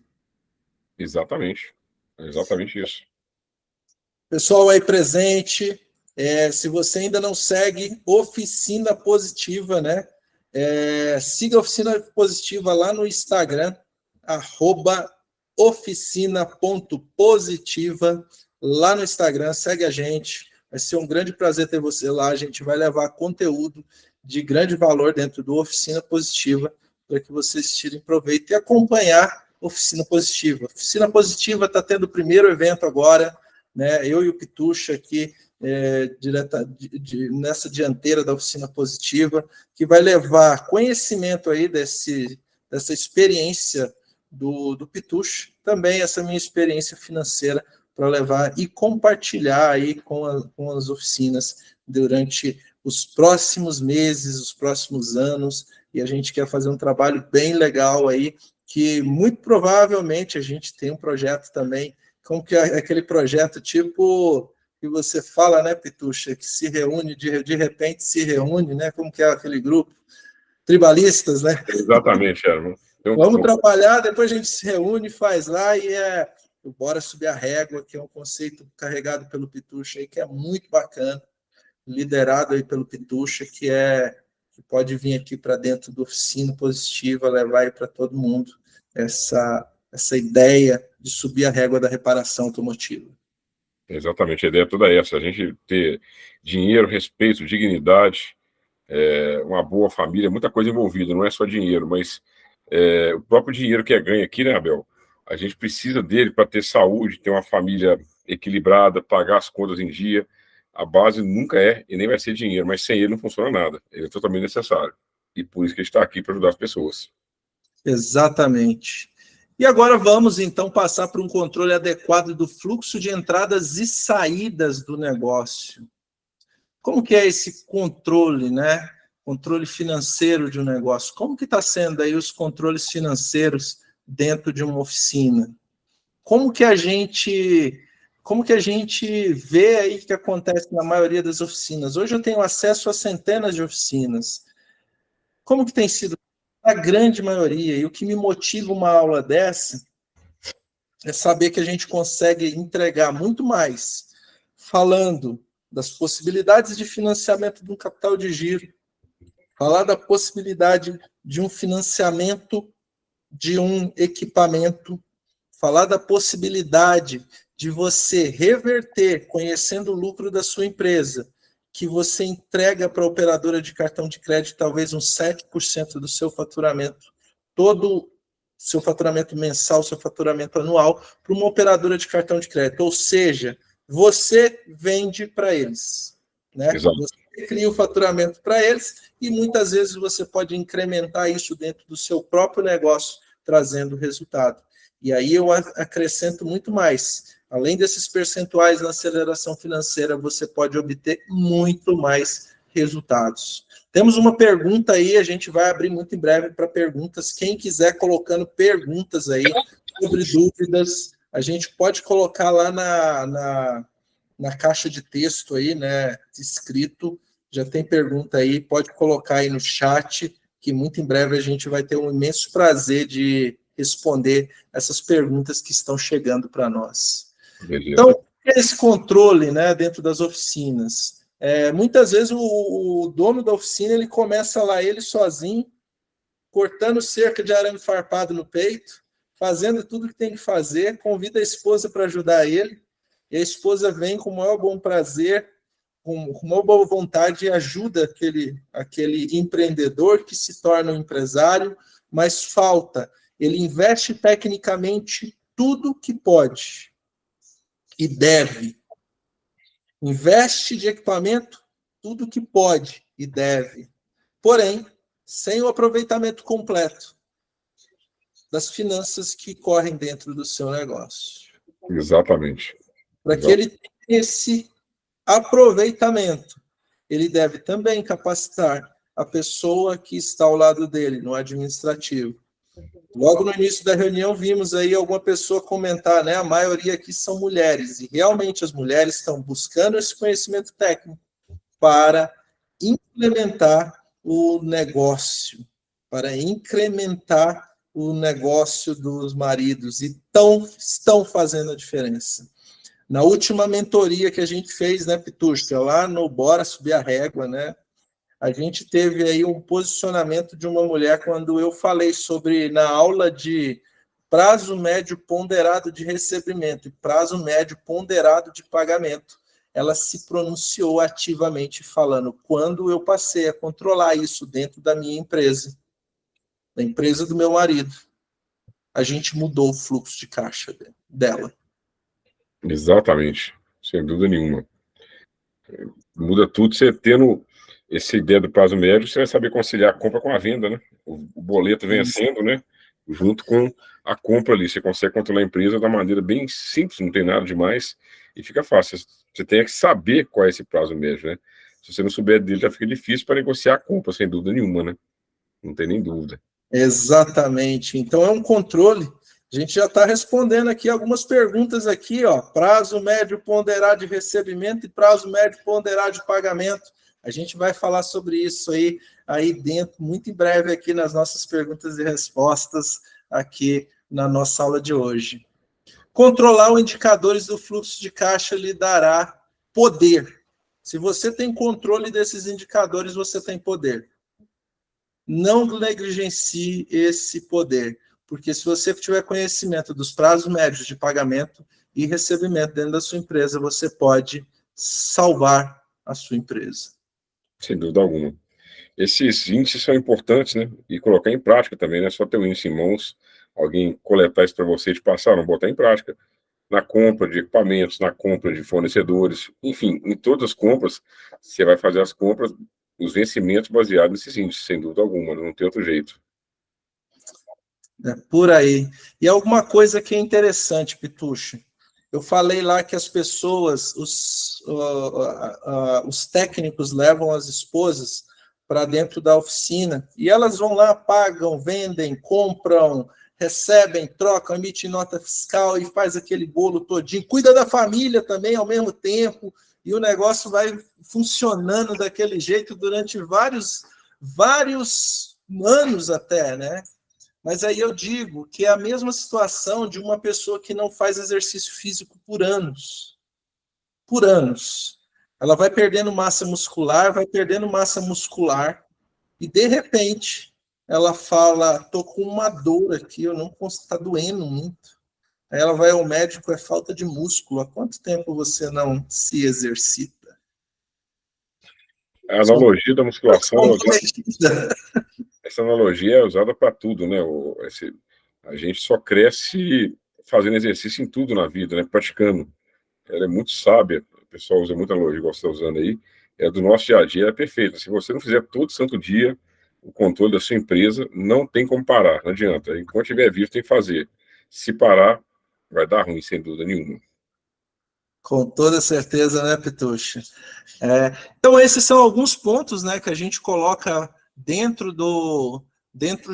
Exatamente. É exatamente isso. Pessoal aí presente, se você ainda não segue Oficina Positiva, né? Siga a Oficina Positiva lá no Instagram, @oficina.positiva, lá no Instagram, segue a gente. Vai ser um grande prazer ter você lá. A gente vai levar conteúdo de grande valor dentro do Oficina Positiva para que vocês tirem proveito e acompanhar Oficina Positiva. Oficina Positiva está tendo o primeiro evento agora, né? Eu e o Pitucha aqui, nessa dianteira da Oficina Positiva, que vai levar conhecimento aí dessa experiência do Pitucha, também essa minha experiência financeira para levar e compartilhar aí com as oficinas durante os próximos meses, os próximos anos, e a gente quer fazer um trabalho bem legal aí, que muito provavelmente a gente tem um projeto também, como que é aquele projeto tipo que você fala, né, Pitucha, que se reúne, de repente se reúne, né, como que é aquele grupo? Tribalistas, né? Exatamente, Vamos trabalhar, depois a gente se reúne, faz lá e o Bora Subir a Régua, que é um conceito carregado pelo Pitucha aí, que é muito bacana, liderado aí pelo Pitucha, que pode vir aqui para dentro do Oficina Positiva, levar aí para todo mundo essa ideia de subir a régua da reparação automotiva. Exatamente, a ideia é toda essa, a gente ter dinheiro, respeito, dignidade, uma boa família, muita coisa envolvida, não é só dinheiro, mas o próprio dinheiro que é ganho aqui, né, Abel? A gente precisa dele para ter saúde, ter uma família equilibrada, pagar as contas em dia. A base nunca é e nem vai ser dinheiro, mas sem ele não funciona nada. Ele é totalmente necessário. E por isso que a gente está aqui para ajudar as pessoas. Exatamente. E agora vamos, então, passar para um controle adequado do fluxo de entradas e saídas do negócio. Como que é esse controle, né? Controle financeiro de um negócio. Como que está sendo aí os controles financeiros dentro de uma oficina? Como que a gente vê aí que acontece na maioria das oficinas? Hoje eu tenho acesso a centenas de oficinas. Como que tem sido a grande maioria? E o que me motiva uma aula dessa é saber que a gente consegue entregar muito mais falando das possibilidades de financiamento de um capital de giro, falar da possibilidade de um financiamento de um equipamento, falar da possibilidade de você reverter, conhecendo o lucro da sua empresa, que você entrega para a operadora de cartão de crédito talvez uns 7% do seu faturamento, todo seu faturamento mensal, seu faturamento anual, para uma operadora de cartão de crédito. Ou seja, você vende para eles, né? Exato. Você cria o faturamento para eles e muitas vezes você pode incrementar isso dentro do seu próprio negócio, trazendo resultado. E aí eu acrescento muito mais. Além desses percentuais na aceleração financeira, você pode obter muito mais resultados. Temos uma pergunta aí, a gente vai abrir muito em breve para perguntas. Quem quiser colocando perguntas aí sobre dúvidas, a gente pode colocar lá na caixa de texto aí, né, escrito. Já tem pergunta aí, pode colocar aí no chat, que muito em breve a gente vai ter um imenso prazer de responder essas perguntas que estão chegando para nós. Beleza. Então, é esse controle, né, dentro das oficinas? Muitas vezes o dono da oficina ele começa lá ele sozinho, cortando cerca de arame farpado no peito, fazendo tudo que tem que fazer, convida a esposa para ajudar ele, e a esposa vem com o maior bom prazer, com uma boa vontade e ajuda aquele empreendedor que se torna um empresário, mas falta. Ele investe tecnicamente tudo que pode e deve. Investe de equipamento tudo que pode e deve. Porém, sem o aproveitamento completo das finanças que correm dentro do seu negócio. Exatamente. Para que ele tenha esse aproveitamento, ele deve também capacitar a pessoa que está ao lado dele, no administrativo. Logo no início da reunião, vimos aí alguma pessoa comentar, né? A maioria aqui são mulheres, e realmente as mulheres estão buscando esse conhecimento técnico para implementar o negócio, para incrementar o negócio dos maridos, e estão fazendo a diferença. Na última mentoria que a gente fez, né, Pitucha, lá no Bora Subir a Régua, né, a gente teve aí um posicionamento de uma mulher quando eu falei sobre, na aula de prazo médio ponderado de recebimento e prazo médio ponderado de pagamento, ela se pronunciou ativamente falando, quando eu passei a controlar isso dentro da minha empresa, da empresa do meu marido, a gente mudou o fluxo de caixa dela. Exatamente, sem dúvida nenhuma. Muda tudo, você tendo essa ideia do prazo médio, você vai saber conciliar a compra com a venda, né? O boleto vencendo, né? Junto com a compra ali. Você consegue controlar a empresa da maneira bem simples, não tem nada demais, e fica fácil. Você tem que saber qual é esse prazo médio, né? Se você não souber dele, já fica difícil para negociar a compra, sem dúvida nenhuma, né? Não tem nem dúvida. Exatamente. Então é um controle. A gente já está respondendo aqui algumas perguntas aqui, ó. Prazo médio ponderado de recebimento e prazo médio ponderado de pagamento. A gente vai falar sobre isso aí dentro, muito em breve aqui nas nossas perguntas e respostas aqui na nossa aula de hoje. Controlar os indicadores do fluxo de caixa lhe dará poder. Se você tem controle desses indicadores, você tem poder. Não negligencie esse poder, porque se você tiver conhecimento dos prazos médios de pagamento e recebimento dentro da sua empresa, você pode salvar a sua empresa. Sem dúvida alguma. Esses índices são importantes, né? E colocar em prática também, não é só ter o índice em mãos, alguém coletar isso para você e te passar, não botar em prática. Na compra de equipamentos, na compra de fornecedores, enfim, em todas as compras, você vai fazer as compras, os vencimentos baseados nesses índices, sem dúvida alguma, não tem outro jeito. É por aí. E alguma coisa que é interessante, Pitucha. Eu falei lá que as pessoas, os técnicos levam as esposas para dentro da oficina e elas vão lá, pagam, vendem, compram, recebem, trocam, emitem nota fiscal e faz aquele bolo todinho. Cuida da família também ao mesmo tempo e o negócio vai funcionando daquele jeito durante vários anos até, né? Mas aí eu digo que é a mesma situação de uma pessoa que não faz exercício físico por anos. Por anos. Ela vai perdendo massa muscular, e de repente ela fala, tô com uma dor aqui, eu não consigo, está doendo muito. Aí ela vai ao médico, é falta de músculo. Há quanto tempo você não se exercita? A analogia da musculação, essa analogia é usada para tudo, né? A gente só cresce fazendo exercício em tudo na vida, né? Praticando. Ela é muito sábia, o pessoal usa muita analogia, igual você está usando aí, é do nosso dia a dia, é perfeita. Se você não fizer todo santo dia o controle da sua empresa, não tem como parar, não adianta. Enquanto estiver vivo, tem que fazer. Se parar, vai dar ruim, sem dúvida nenhuma. Com toda certeza, né, Pitucha? Então, esses são alguns pontos, né, que a gente coloca dentro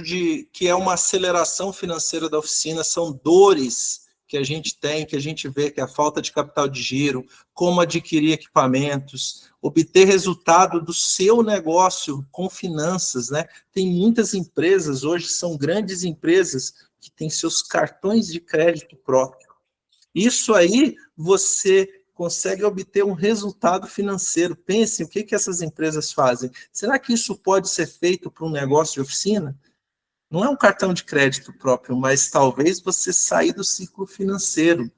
de que é uma aceleração financeira da oficina, são dores que a gente tem, que a gente vê que é a falta de capital de giro, como adquirir equipamentos, obter resultado do seu negócio com finanças, né? Tem muitas empresas, hoje são grandes empresas, que têm seus cartões de crédito próprio. Isso aí você consegue obter um resultado financeiro. Pensem o que essas empresas fazem. Será que isso pode ser feito para um negócio de oficina? Não é um cartão de crédito próprio, mas talvez você sair do ciclo financeiro.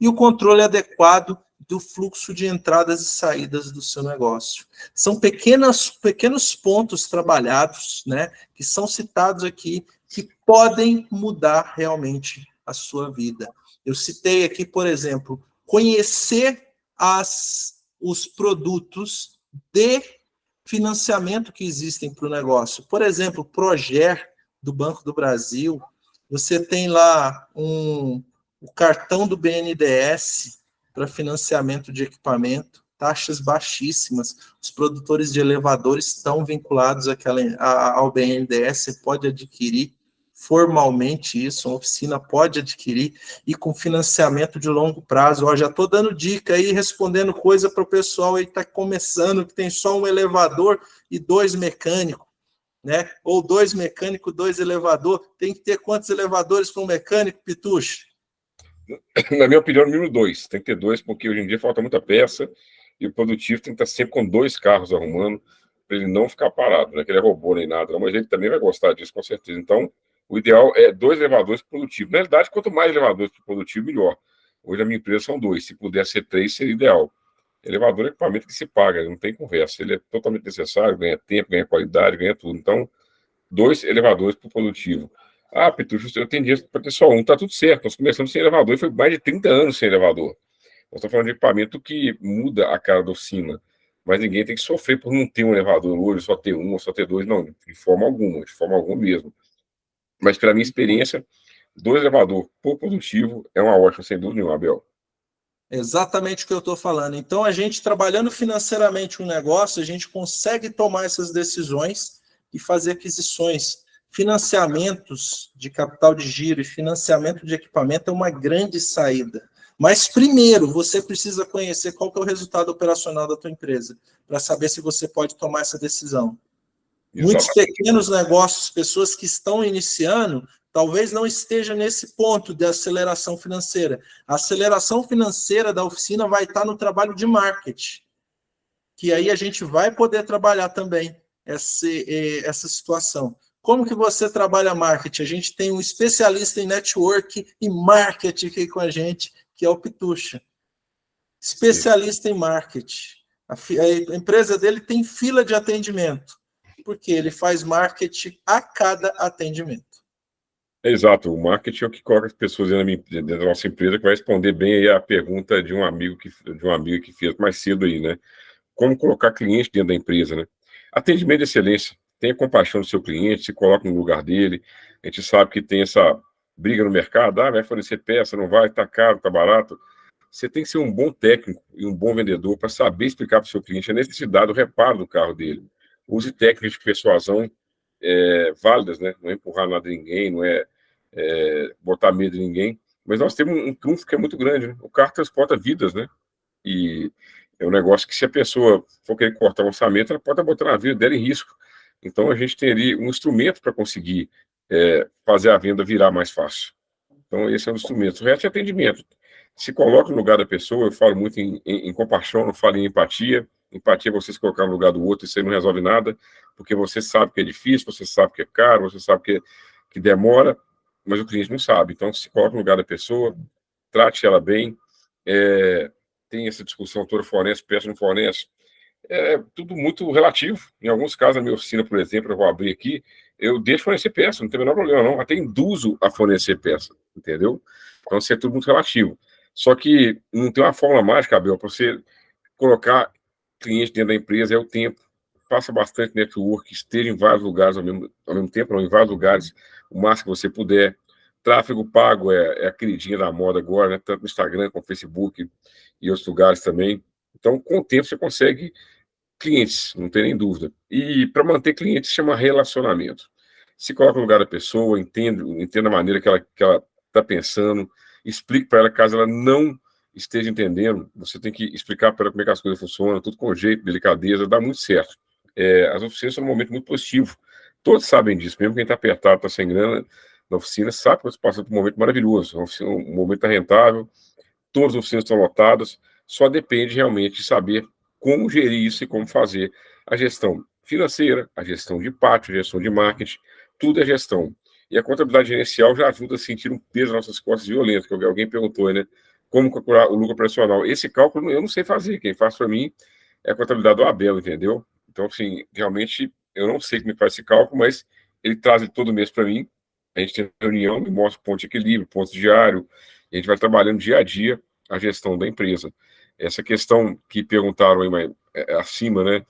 E o controle adequado do fluxo de entradas e saídas do seu negócio. São pequenos pontos trabalhados, né, que são citados aqui, que podem mudar realmente a sua vida. Eu citei aqui, por exemplo, conhecer os produtos de financiamento que existem para o negócio. Por exemplo, o Proger, do Banco do Brasil, você tem lá o cartão do BNDES para financiamento de equipamento, taxas baixíssimas. Os produtores de elevadores estão vinculados ao BNDES, você pode adquirir formalmente isso, uma oficina pode adquirir, e com financiamento de longo prazo. Ó, já estou dando dica aí, respondendo coisa para o pessoal aí que está começando, que tem só um elevador e 2 mecânicos, né? Ou 2 mecânicos, 2 elevador. Tem que ter quantos elevadores para um mecânico, Pitucho? Na minha opinião, no mínimo 2. Tem que ter 2, porque hoje em dia falta muita peça e o produtivo tem que estar sempre com 2 carros arrumando para ele não ficar parado, né? Que ele é robô nem nada, mas ele também vai gostar disso, com certeza. Então, o ideal é 2 elevadores produtivos. Na realidade, quanto mais elevadores produtivos, melhor. Hoje a minha empresa são 2. Se puder ser 3, seria ideal. Elevador é equipamento que se paga, não tem conversa. Ele é totalmente necessário, ganha tempo, ganha qualidade, ganha tudo. Então, 2 elevadores por produtivo. Ah, Petucho, eu tenho dinheiro para ter só um, tá tudo certo. Nós começamos sem elevador e foi mais de 30 anos sem elevador. Nós estamos falando de equipamento que muda a cara da oficina, mas ninguém tem que sofrer por não ter um elevador hoje, só ter um ou só ter 2, não, de forma alguma mesmo. Mas pela minha experiência, 2 elevadores por produtivo é uma ótima, sem dúvida nenhuma, Abel. Exatamente o que eu estou falando. Então, a gente trabalhando financeiramente um negócio, a gente consegue tomar essas decisões e fazer aquisições. Financiamentos de capital de giro e financiamento de equipamento é uma grande saída. Mas, primeiro, você precisa conhecer qual que é o resultado operacional da tua empresa, para saber se você pode tomar essa decisão. Muitos pequenos negócios, pessoas que estão iniciando, talvez não esteja nesse ponto de aceleração financeira. A aceleração financeira da oficina vai estar no trabalho de marketing, que aí a gente vai poder trabalhar também essa situação. Como que você trabalha marketing? A gente tem um especialista em network e marketing aqui com a gente, que é o Pitucha. Especialista em marketing. A empresa dele tem fila de atendimento, porque ele faz marketing a cada atendimento. Exato, o marketing é o que coloca as pessoas dentro da nossa empresa, que vai responder bem aí a pergunta de um amigo que fez mais cedo aí, né? Como colocar cliente dentro da empresa, né? Atendimento de excelência, tenha compaixão do seu cliente, se coloque no lugar dele. A gente sabe que tem essa briga no mercado, vai fornecer peça, não vai, tá caro, tá barato. Você tem que ser um bom técnico e um bom vendedor para saber explicar para o seu cliente a necessidade, o reparo do carro dele. Use técnicas de persuasão válidas, né? Não é empurrar nada de ninguém, não é botar medo em ninguém. Mas nós temos um trunfo que é muito grande, né? O carro transporta vidas, né? E é um negócio que, se a pessoa for querer cortar o orçamento, ela pode estar botando a vida dela em risco. Então, a gente teria um instrumento para conseguir fazer a venda virar mais fácil. Então, esse é um dos instrumentos. O resto é atendimento. Se coloca no lugar da pessoa, eu falo muito em compaixão, não falo em empatia. Empatia é você se colocar no lugar do outro, isso aí não resolve nada, porque você sabe que é difícil, você sabe que é caro, você sabe que demora, mas o cliente não sabe. Então, se coloca no lugar da pessoa, trate ela bem, tem essa discussão toda, fornece, peça, não fornece. É tudo muito relativo. Em alguns casos, a minha oficina, por exemplo, eu vou abrir aqui, eu deixo fornecer peça, não tem o menor problema, não. Até induzo a fornecer peça, entendeu? Então, isso é tudo muito relativo. Só que não tem uma fórmula mágica, Abel, para você colocar cliente dentro da empresa, é o tempo. Faça bastante network, esteja em vários lugares ao mesmo tempo, não, em vários lugares, o máximo que você puder. Tráfego pago é a queridinha da moda agora, né? Tanto no Instagram como no Facebook e outros lugares também. Então, com o tempo, você consegue clientes, não tem nem dúvida. E para manter clientes, chama relacionamento. Se coloca no lugar da pessoa, entenda a maneira que ela está pensando, explique para ela, caso ela não esteja entendendo, você tem que explicar para ela como é que as coisas funcionam, tudo com jeito, delicadeza, dá muito certo. As oficinas são um momento muito positivo. Todos sabem disso, mesmo quem está apertado, está sem grana na oficina, sabe que você passa por um momento maravilhoso. Um momento está rentável, todas as oficinas estão lotadas, só depende realmente de saber como gerir isso e como fazer a gestão financeira, a gestão de pátio, a gestão de marketing, tudo é gestão. E a contabilidade gerencial já ajuda a sentir um peso nas nossas costas violento, que alguém perguntou, né? Como calcular o lucro operacional? Esse cálculo eu não sei fazer, quem faz para mim é a contabilidade do Abel, entendeu? Então, assim, realmente eu não sei como é que faz esse cálculo, mas ele traz ele todo mês para mim, a gente tem reunião, me mostra ponto de equilíbrio, ponto diário, e a gente vai trabalhando dia a dia a gestão da empresa. Essa questão que perguntaram aí mais, acima, né?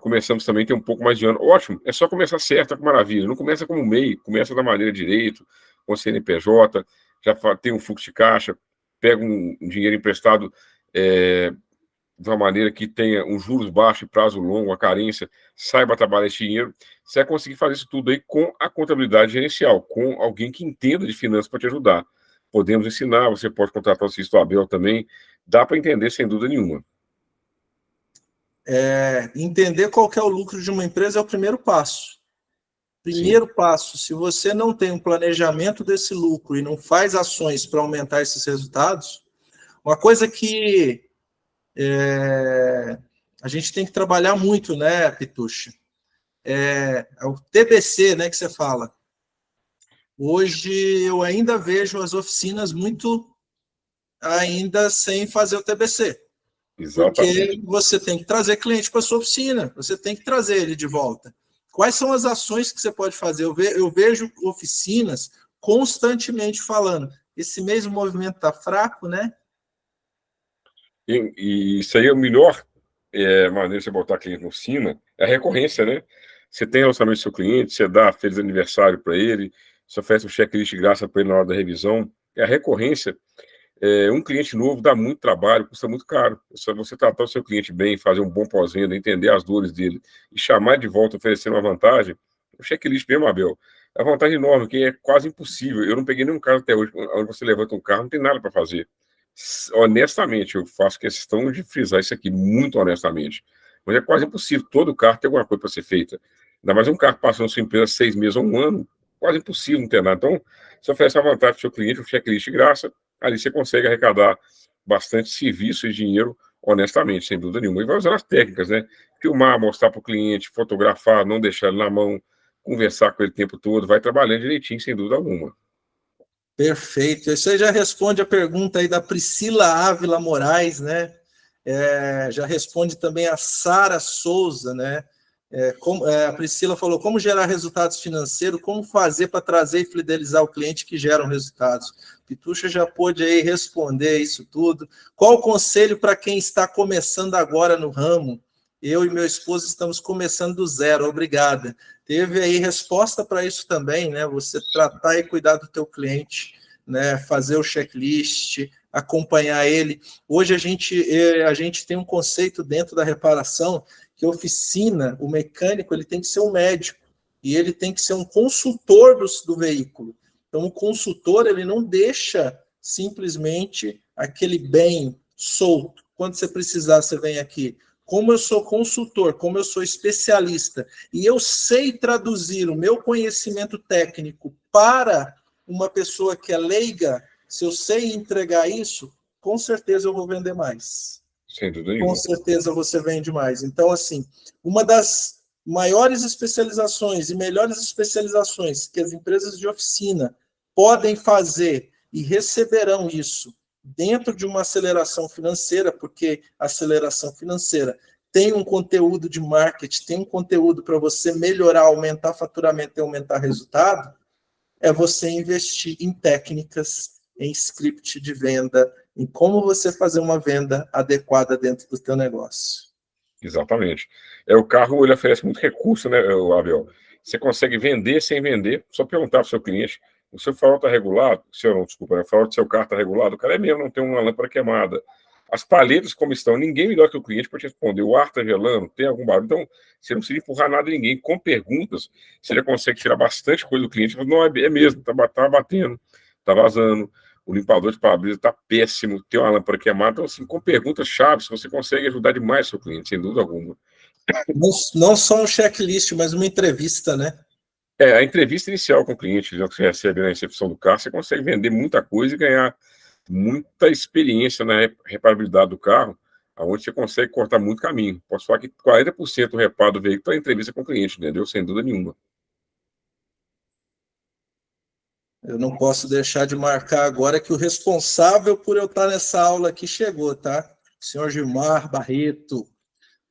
Começamos também a ter um pouco mais de ano. Ótimo, é só começar certo, que maravilha. Não começa como MEI, começa da maneira direito, com CNPJ, já tem um fluxo de caixa, pega um dinheiro emprestado de uma maneira que tenha um juros baixo e prazo longo, a carência, saiba trabalhar esse dinheiro. Você vai conseguir fazer isso tudo aí com a contabilidade gerencial, com alguém que entenda de finanças para te ajudar. Podemos ensinar, você pode contratar o Cisto Abel também, dá para entender sem dúvida nenhuma. Entender qual que é o lucro de uma empresa é o primeiro passo. Primeiro passo, se você não tem um planejamento desse lucro e não faz ações para aumentar esses resultados, uma coisa que a gente tem que trabalhar muito, né, Pitucha? É o TBC, né, que você fala. Hoje eu ainda vejo as oficinas muito ainda sem fazer o TBC. Exatamente. Porque você tem que trazer cliente para a sua oficina, você tem que trazer ele de volta. Quais são as ações que você pode fazer? Eu vejo oficinas constantemente falando, esse mesmo movimento está fraco, né? E isso aí é a melhor maneira de você botar cliente na oficina, é a recorrência, né? Você tem relacionamento com seu cliente, você dá feliz aniversário para ele, você oferece um checklist de graça para ele na hora da revisão. É a recorrência. Um cliente novo dá muito trabalho, custa muito caro. Só você tratar o seu cliente bem, fazer um bom pós-venda, entender as dores dele e chamar de volta, oferecendo uma vantagem, o checklist mesmo, Abel, é uma vantagem enorme, que é quase impossível. Eu não peguei nenhum carro até hoje, onde você levanta um carro, não tem nada para fazer. Honestamente, eu faço questão de frisar isso aqui, muito honestamente. Mas é quase impossível todo carro ter alguma coisa para ser feita. Ainda mais um carro que passou na sua empresa 6 meses ou um ano, quase impossível não ter nada. Então, você oferece a vantagem para o seu cliente, um checklist de graça, ali você consegue arrecadar bastante serviço e dinheiro honestamente, sem dúvida nenhuma. E vai usar as técnicas, né? Filmar, mostrar para o cliente, fotografar, não deixar ele na mão, conversar com ele o tempo todo, vai trabalhando direitinho, sem dúvida alguma. Perfeito. Isso aí já responde a pergunta aí da Priscila Ávila Moraes, né? Já responde também a Sara Souza, né? A Priscila falou como gerar resultados financeiros, como fazer para trazer e fidelizar o cliente que geram resultados. Pitucha já pôde aí responder isso tudo. Qual o conselho para quem está começando agora no ramo? Eu e meu esposo estamos começando do zero, obrigada. Teve aí resposta para isso também, né? Você tratar e cuidar do teu cliente, né? Fazer o checklist, acompanhar ele. Hoje a gente tem um conceito dentro da reparação que oficina, o mecânico, ele tem que ser um médico e ele tem que ser um consultor do veículo. Então, o consultor, ele não deixa simplesmente aquele bem solto. Quando você precisar, você vem aqui. Como eu sou consultor, como eu sou especialista, e eu sei traduzir o meu conhecimento técnico para uma pessoa que é leiga, se eu sei entregar isso, com certeza eu vou vender mais. Sem dúvida nenhuma. Com certeza você vende mais. Então, assim, uma das maiores especializações e melhores especializações que as empresas de oficina podem fazer e receberão isso dentro de uma aceleração financeira, porque a aceleração financeira tem um conteúdo de marketing, tem um conteúdo para você melhorar, aumentar faturamento e aumentar resultado, é você investir em técnicas, em script de venda, em como você fazer uma venda adequada dentro do teu negócio. Exatamente. O carro, ele oferece muito recurso, né, Abel? Você consegue vender sem vender, só perguntar para o seu cliente, o seu farol está regulado? O farol do seu carro está regulado? O cara é mesmo, não tem uma lâmpada queimada. As palhetas como estão, ninguém melhor que o cliente para te responder. O ar está gelando, tem algum barulho? Então, você não precisa empurrar nada a ninguém. Com perguntas, você já consegue tirar bastante coisa do cliente. Não, é mesmo, tá batendo, tá vazando, o limpador de para-brisa está péssimo, tem uma lâmpada queimada. Então, assim, com perguntas chaves, você consegue ajudar demais o seu cliente, sem dúvida alguma. Não só um checklist, mas uma entrevista, né? A entrevista inicial com o cliente, que você recebe na recepção do carro, você consegue vender muita coisa e ganhar muita experiência na reparabilidade do carro, onde você consegue cortar muito caminho. Posso falar que 40% do reparo do veículo está em entrevista com o cliente, entendeu? Sem dúvida nenhuma. Eu não posso deixar de marcar agora que o responsável por eu estar nessa aula aqui chegou, tá? O senhor Gilmar Barreto,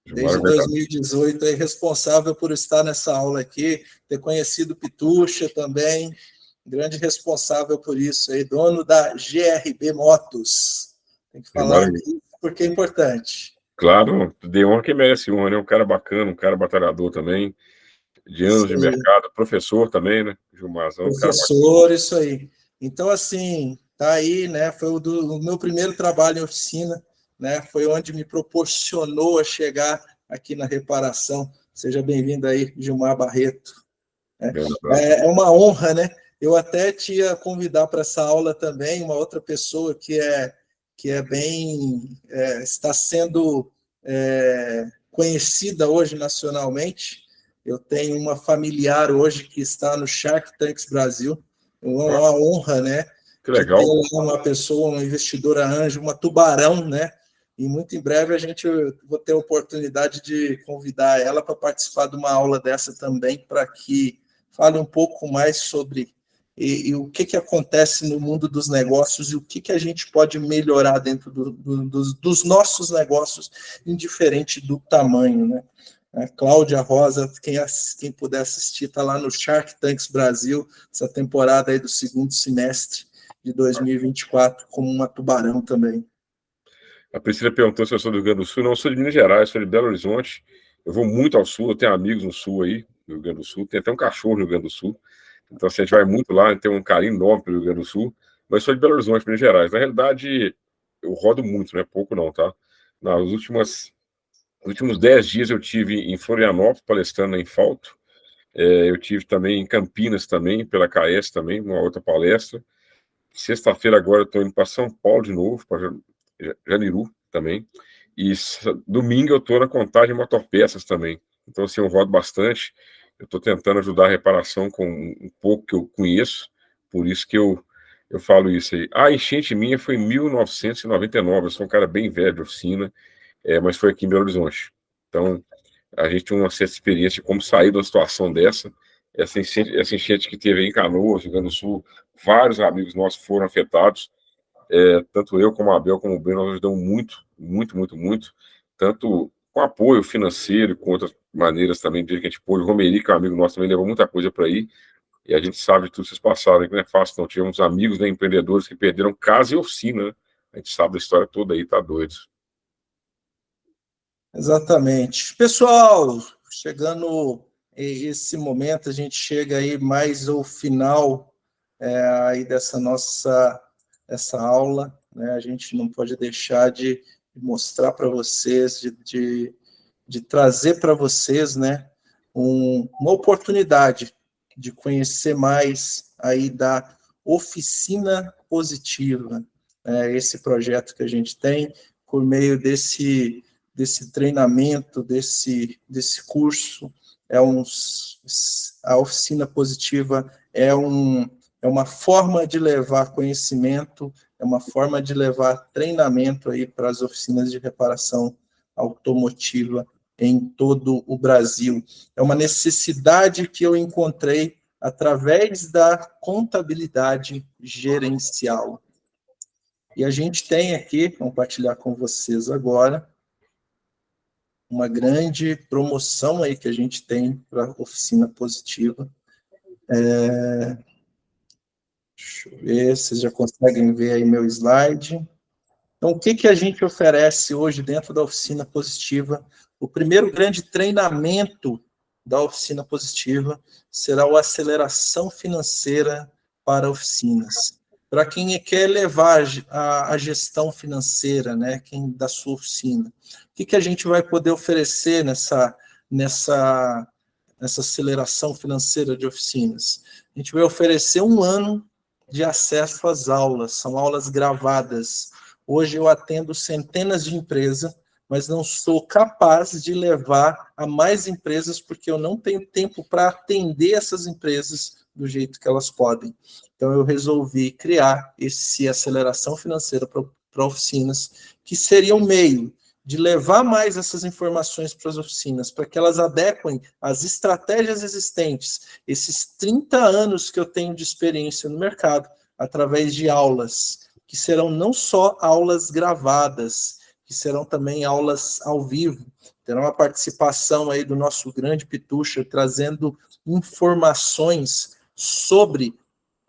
desde 2018, é responsável por estar nessa aula aqui, ter conhecido Pitucha também, grande responsável por isso aí, dono da GRB Motos. Tem que falar aqui porque é importante. Claro, de honra que merece honra, né? Um cara bacana, um cara batalhador também, de anos de mercado, professor também, né? Gilmarzão, professor, isso aí. Então, assim, tá aí, né? Foi o meu primeiro trabalho em oficina, né? Foi onde me proporcionou a chegar aqui na reparação. Seja bem-vindo aí, Gilmar Barreto. É uma honra, né? Eu até te ia convidar para essa aula também uma outra pessoa que está sendo conhecida hoje nacionalmente. Eu tenho uma familiar hoje que está no Shark Tanks Brasil. Uma honra, né? Que legal. De ter uma pessoa, uma investidora anjo, uma tubarão, né? E muito em breve vou ter a oportunidade de convidar ela para participar de uma aula dessa também, para que fale um pouco mais sobre e o que acontece no mundo dos negócios e o que a gente pode melhorar dentro dos nossos negócios, indiferente do tamanho, né? A Cláudia Rosa, quem puder assistir, está lá no Shark Tanks Brasil, essa temporada aí do segundo semestre de 2024, como uma tubarão também. A Priscila perguntou se eu sou do Rio Grande do Sul. Não, eu sou de Minas Gerais, sou de Belo Horizonte. Eu vou muito ao sul, eu tenho amigos no sul aí, no Rio Grande do Sul. Tem até um cachorro no Rio Grande do Sul. Então, assim, a gente vai muito lá, tem um carinho enorme pelo Rio Grande do Sul. Mas sou de Belo Horizonte, Minas Gerais. Na realidade, eu rodo muito, não é pouco não, tá? Nos últimos 10 dias eu tive em Florianópolis, palestrando em Infalto. Eu tive também em Campinas, também, pela KS também, uma outra palestra. Sexta-feira agora eu estou indo para São Paulo de novo, para Janiru também. E domingo eu estou na Contagem Motorpeças também. Então, assim, eu rodo bastante. Eu estou tentando ajudar a reparação com um pouco que eu conheço. Por isso que eu falo isso aí. A enchente minha foi em 1999. Eu sou um cara bem velho de oficina, mas foi aqui em Belo Horizonte. Então, a gente tem uma certa experiência de como sair de uma situação dessa. Essa enchente que teve em Canoas, Rio Grande do Sul, vários amigos nossos foram afetados. Tanto eu como a Abel, como o Breno, nós ajudamos muito, muito, muito, muito, tanto com apoio financeiro, com outras maneiras também, de que a gente pôde. O Romeri, que é um amigo nosso, também levou muita coisa para aí, e a gente sabe de tudo que vocês passaram, que não é fácil, não. Tivemos amigos, né, empreendedores que perderam casa e oficina, né? A gente sabe da história toda aí, tá doido. Exatamente. Pessoal, chegando esse momento, a gente chega aí mais ao final aí dessa essa aula, né? A gente não pode deixar de mostrar para vocês, de trazer para vocês, né, uma oportunidade de conhecer mais aí da Oficina Positiva, esse projeto que a gente tem por meio desse treinamento, desse curso. A Oficina Positiva é uma forma de levar conhecimento, é uma forma de levar treinamento aí para as oficinas de reparação automotiva em todo o Brasil. É uma necessidade que eu encontrei através da contabilidade gerencial. E a gente tem aqui, compartilhar com vocês agora, uma grande promoção aí que a gente tem para a Oficina Positiva. Deixa eu ver, vocês já conseguem ver aí meu slide. Então, o que a gente oferece hoje dentro da Oficina Positiva? O primeiro grande treinamento da Oficina Positiva será o Aceleração Financeira para Oficinas. Para quem quer levar a gestão financeira, né, quem da sua oficina. O que a gente vai poder oferecer nessa aceleração financeira de oficinas? A gente vai oferecer 1 ano de acesso às aulas, são aulas gravadas. Hoje eu atendo centenas de empresas, mas não sou capaz de levar a mais empresas, porque eu não tenho tempo para atender essas empresas do jeito que elas podem. Então, eu resolvi criar esse aceleração financeira para oficinas, que seria um meio de levar mais essas informações para as oficinas, para que elas adequem as estratégias existentes, esses 30 anos que eu tenho de experiência no mercado, através de aulas, que serão não só aulas gravadas, que serão também aulas ao vivo, terá uma participação aí do nosso grande Pitucha, trazendo informações sobre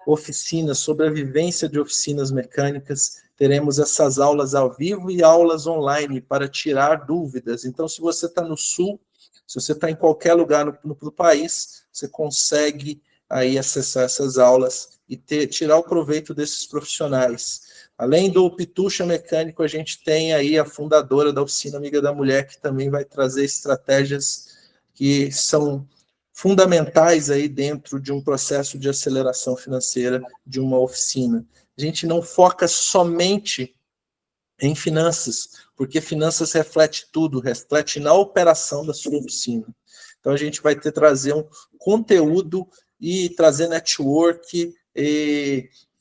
oficinas, sobre a vivência de oficinas mecânicas. Teremos essas aulas ao vivo e aulas online para tirar dúvidas. Então, se você está no Sul, se você está em qualquer lugar no país, você consegue aí acessar essas aulas e tirar o proveito desses profissionais. Além do Pitucha Mecânico, a gente tem aí a fundadora da Oficina Amiga da Mulher, que também vai trazer estratégias que são fundamentais aí dentro de um processo de aceleração financeira de uma oficina. A gente não foca somente em finanças, porque finanças reflete tudo, reflete na operação da sua oficina. Então, a gente vai trazer um conteúdo e trazer network,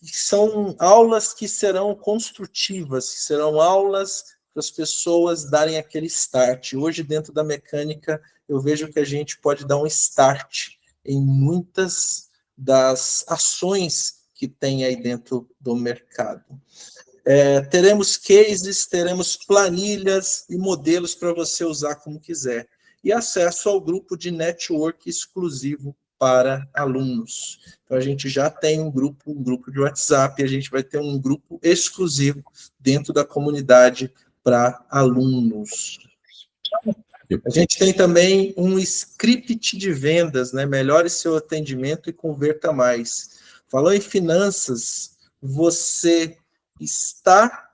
são aulas que serão construtivas, que serão aulas para as pessoas darem aquele start. Hoje, dentro da mecânica, eu vejo que a gente pode dar um start em muitas das ações que tem aí dentro do mercado. Teremos cases, teremos planilhas e modelos para você usar como quiser. E acesso ao grupo de network exclusivo para alunos. Então, a gente já tem um grupo de WhatsApp, a gente vai ter um grupo exclusivo dentro da comunidade para alunos. A gente tem também um script de vendas, né? Melhore seu atendimento e converta mais. Falou em finanças, você está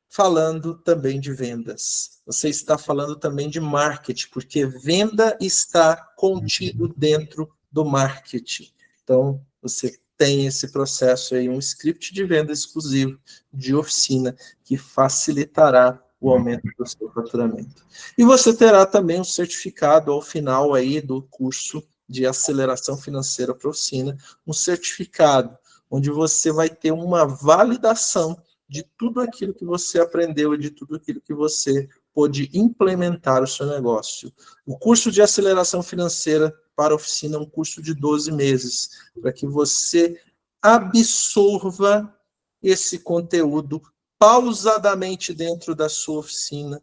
falando também de vendas. Você está falando também de marketing, porque venda está contido dentro do marketing. Então, você tem esse processo aí, um script de venda exclusivo de oficina, que facilitará o aumento do seu faturamento. E você terá também um certificado ao final aí do curso de aceleração financeira para oficina, um certificado onde você vai ter uma validação de tudo aquilo que você aprendeu e de tudo aquilo que você pôde implementar no seu negócio. O curso de aceleração financeira para a oficina é um curso de 12 meses, para que você absorva esse conteúdo pausadamente dentro da sua oficina,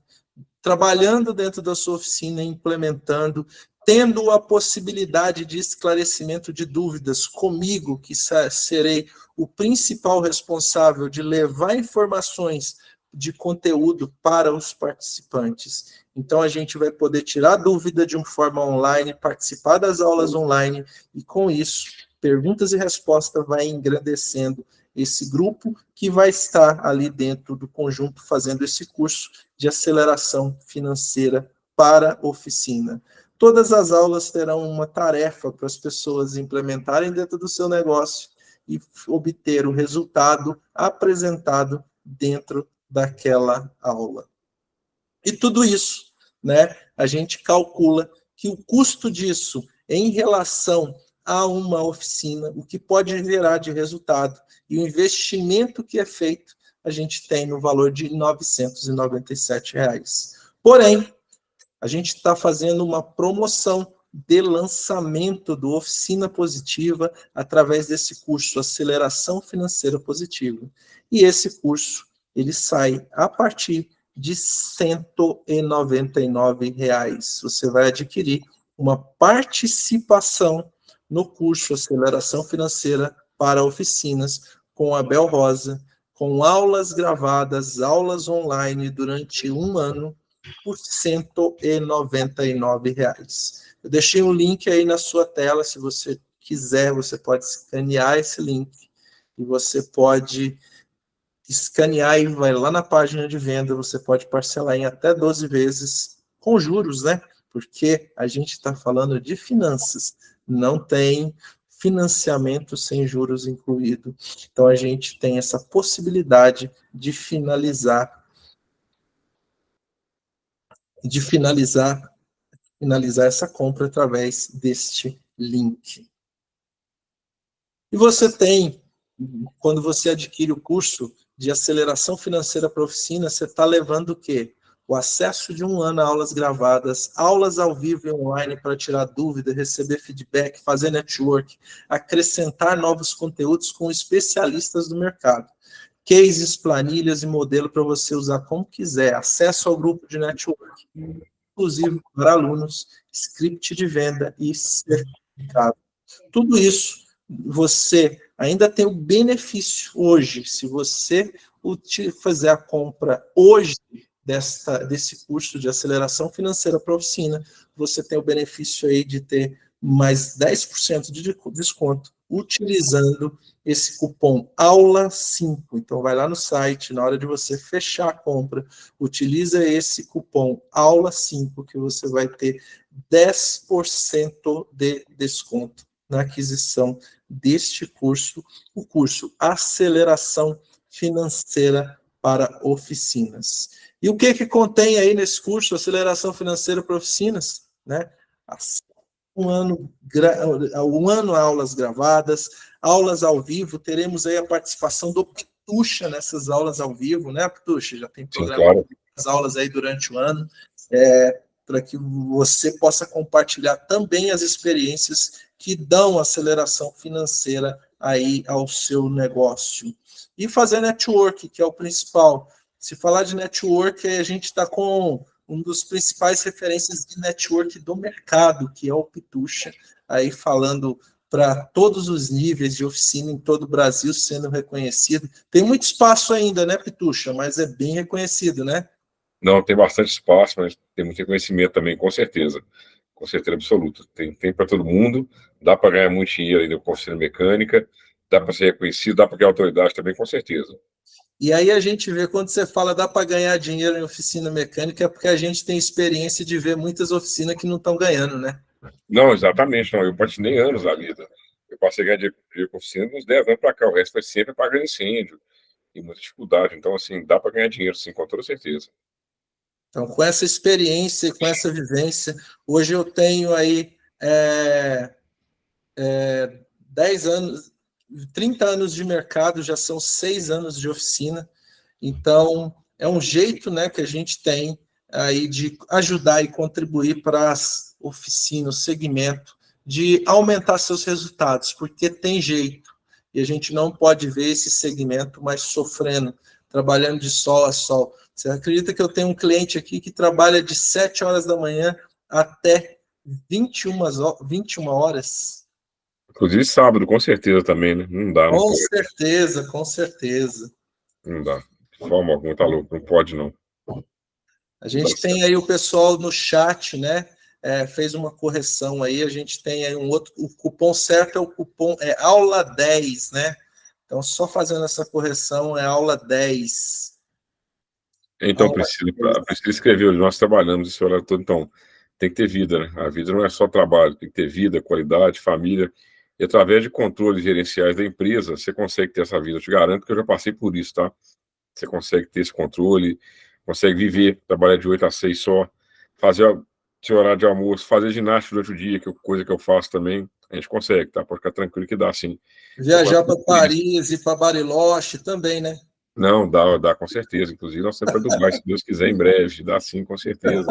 trabalhando dentro da sua oficina, implementando, tendo a possibilidade de esclarecimento de dúvidas comigo, que serei o principal responsável de levar informações de conteúdo para os participantes. Então, a gente vai poder tirar dúvida de uma forma online, participar das aulas online, e com isso, perguntas e respostas vai engrandecendo esse grupo que vai estar ali dentro do conjunto fazendo esse curso de aceleração financeira para oficina. Todas as aulas terão uma tarefa para as pessoas implementarem dentro do seu negócio e obter o resultado apresentado dentro daquela aula. E tudo isso, né, a gente calcula que o custo disso em relação a uma oficina, o que pode gerar de resultado e o investimento que é feito, a gente tem no valor de R$ 997. Porém, a gente está fazendo uma promoção de lançamento do Oficina Positiva através desse curso Aceleração Financeira Positiva. E esse curso, ele sai a partir de R$ 199. Você vai adquirir uma participação no curso Aceleração Financeira para Oficinas com a Bel Rosa, com aulas gravadas, aulas online durante um ano, por R$ 199. Eu deixei um link aí na sua tela, se você quiser, você pode escanear esse link e você pode escanear e vai lá na página de venda, você pode parcelar em até 12 vezes com juros, né? Porque a gente está falando de finanças, não tem financiamento sem juros incluído. Então a gente tem essa possibilidade de finalizar essa compra através deste link. E você tem, quando você adquire o curso de aceleração financeira para oficina, você está levando o quê? O acesso de 1 ano a aulas gravadas, aulas ao vivo e online para tirar dúvida, receber feedback, fazer network, acrescentar novos conteúdos com especialistas do mercado. Cases, planilhas e modelo para você usar como quiser. Acesso ao grupo de network, inclusive para alunos, script de venda e certificado. Tudo isso você ainda tem o benefício hoje, se você fazer a compra hoje desse curso de aceleração financeira para oficina, você tem o benefício aí de ter mais 10% de desconto utilizando esse cupom AULA5. Então, vai lá no site, na hora de você fechar a compra, utiliza esse cupom AULA5, que você vai ter 10% de desconto na aquisição deste curso, o curso Aceleração Financeira para Oficinas. E o que contém aí nesse curso, Aceleração Financeira para Oficinas? Né? Um ano aulas gravadas, aulas ao vivo, teremos aí a participação do Pitucha nessas aulas ao vivo, né, Pitucha? Já tem programado as aulas aí durante o ano, para que você possa compartilhar também as experiências que dão aceleração financeira aí ao seu negócio. E fazer network, que é o principal. Se falar de network, a gente está com um dos principais referências de network do mercado, que é o Pitucha, aí falando para todos os níveis de oficina em todo o Brasil, sendo reconhecido. Tem muito espaço ainda, né, Pitucha? Mas é bem reconhecido, né? Não, tem bastante espaço, mas tem muito reconhecimento também, com certeza absoluta. Tem para todo mundo, dá para ganhar muito dinheiro ainda com oficina mecânica, dá para ser reconhecido, dá para ganhar autoridade também, com certeza. E aí a gente vê, quando você fala dá para ganhar dinheiro em oficina mecânica, é porque a gente tem experiência de ver muitas oficinas que não estão ganhando, né? Não, exatamente, não. Eu patinei anos na vida. Eu passei a ganhar dinheiro com oficina uns 10 anos para cá, o resto foi sempre pagando incêndio e muita dificuldade. Então, assim, dá para ganhar dinheiro, sim, com toda certeza. Então, com essa experiência e com essa vivência, hoje eu tenho aí 10 anos, 30 anos de mercado, já são 6 anos de oficina. Então, é um jeito, né, que a gente tem aí de ajudar e contribuir para as oficinas, o segmento, de aumentar seus resultados, porque tem jeito. E a gente não pode ver esse segmento mais sofrendo, trabalhando de sol a sol. Você acredita que eu tenho um cliente aqui que trabalha de 7 horas da manhã até 21 horas? Inclusive sábado, com certeza também, né? Não dá, não Com pode. certeza, com certeza. Não dá. De forma alguma, tá louco, não pode, não. A gente tem aí o pessoal no chat, né? Fez uma correção aí, a gente tem aí um outro, o cupom certo é o cupom aula 10, né? Então, só fazendo essa correção é aula 10. Então, Priscila escreveu, nós trabalhamos esse horário todo, então tem que ter vida, né? A vida não é só trabalho, tem que ter vida, qualidade, família. E através de controles gerenciais da empresa, você consegue ter essa vida. Eu te garanto que eu já passei por isso, tá? Você consegue ter esse controle, consegue viver, trabalhar de 8 a 6 só, fazer seu horário de almoço, fazer ginástica durante o dia, que é coisa que eu faço também. A gente consegue, tá? Pode ficar tranquilo que dá sim. Viajar para Paris e para Bariloche também, né? Não, dá com certeza. Inclusive, nós estamos para Dubai, se Deus quiser, em breve. Dá sim, com certeza.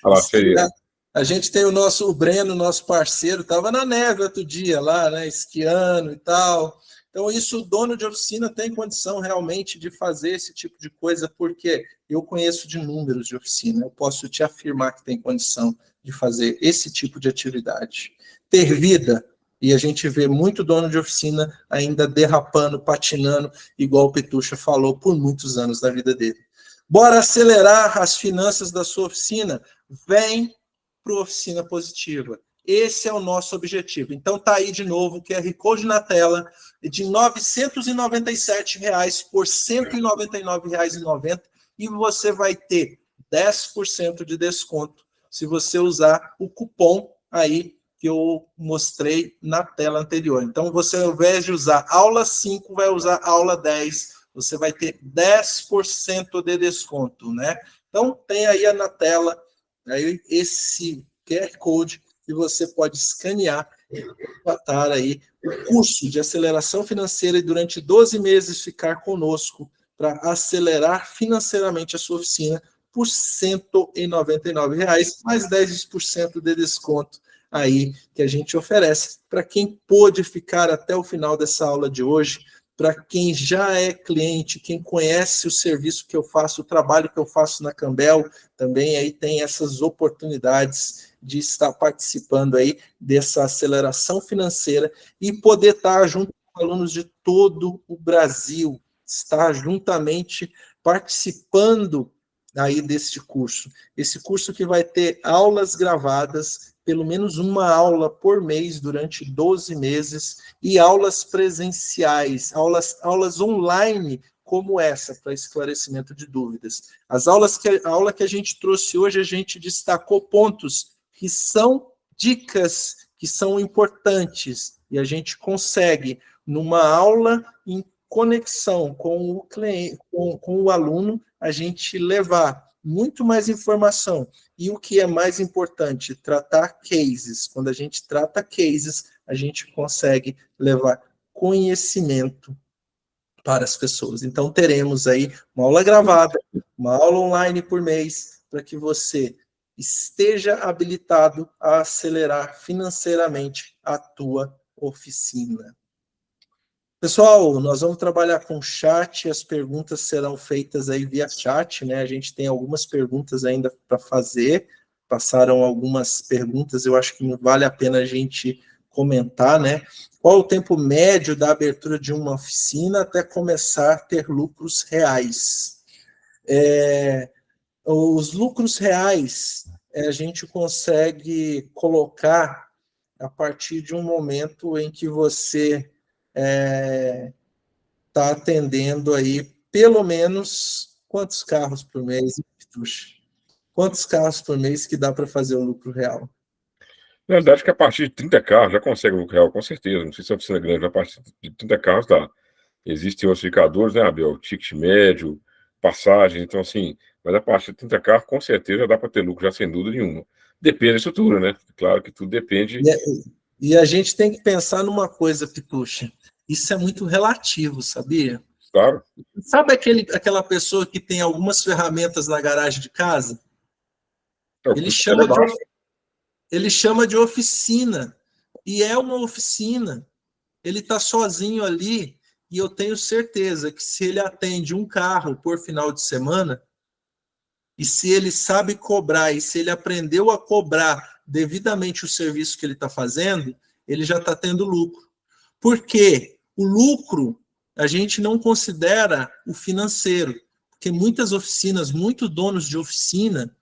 Olha lá, Ferreira. A gente tem o Breno, nosso parceiro, estava na neve outro dia lá, né? Esquiando e tal. Então, isso o dono de oficina tem condição realmente de fazer esse tipo de coisa, porque eu conheço de números de oficina, eu posso te afirmar que tem condição de fazer esse tipo de atividade. Ter vida, e a gente vê muito dono de oficina ainda derrapando, patinando, igual o Pitucha falou, por muitos anos da vida dele. Bora acelerar as finanças da sua oficina? Vem para a Oficina Positiva. Esse é o nosso objetivo. Então, tá aí de novo o QR Code na tela, de R$ 997 por R$ 199,90, e você vai ter 10% de desconto se você usar o cupom aí que eu mostrei na tela anterior. Então, você, ao invés de usar aula 5, vai usar aula 10, você vai ter 10% de desconto, né? Então, tem aí na tela aí esse QR Code que você pode escanear contratar aí o curso de aceleração financeira e durante 12 meses ficar conosco para acelerar financeiramente a sua oficina por R$ 199, mais 10% de desconto aí que a gente oferece para quem pôde ficar até o final dessa aula de hoje, para quem já é cliente, quem conhece o serviço que eu faço, o trabalho que eu faço na Cambel, também aí tem essas oportunidades de estar participando aí dessa aceleração financeira e poder estar junto com alunos de todo o Brasil, estar juntamente participando aí deste curso. Esse curso que vai ter aulas gravadas, pelo menos uma aula por mês durante 12 meses, e aulas presenciais, aulas online como essa, para esclarecimento de dúvidas. A aula que a gente trouxe hoje, a gente destacou pontos que são dicas que são importantes, e a gente consegue, numa aula em conexão com o cliente, com o aluno, a gente levar muito mais informação. E o que é mais importante, tratar cases. Quando a gente trata cases, a gente consegue levar conhecimento para as pessoas. Então, teremos aí uma aula gravada, uma aula online por mês, para que você esteja habilitado a acelerar financeiramente a tua oficina. Pessoal, nós vamos trabalhar com chat, as perguntas serão feitas aí via chat, né? A gente tem algumas perguntas ainda para fazer, passaram algumas perguntas, eu acho que não vale a pena a gente comentar, né? Qual o tempo médio da abertura de uma oficina até começar a ter lucros reais? Os lucros reais a gente consegue colocar a partir de um momento em que você está atendendo aí pelo menos quantos carros por mês? Quantos carros por mês que dá para fazer o lucro real? Na verdade, que a partir de 30 carros já consegue lucro real, com certeza. Não sei se a oficina é grande, mas a partir de 30 carros dá. Existem outros indicadores, né, Abel? Ticket médio, passagem, então assim, mas a partir de 30 carros, com certeza já dá para ter lucro, já sem dúvida nenhuma. Depende da estrutura, né? Claro que tudo depende. E a gente tem que pensar numa coisa, Pitucha. Isso é muito relativo, sabia? Claro. Sabe aquela pessoa que tem algumas ferramentas na garagem de casa? Ele chama de oficina. E é uma oficina. Ele está sozinho ali e eu tenho certeza que se ele atende um carro por final de semana, e se ele sabe cobrar, e se ele aprendeu a cobrar devidamente o serviço que ele está fazendo, ele já está tendo lucro. Por quê? O lucro a gente não considera o financeiro, porque muitas oficinas, muitos donos de oficina,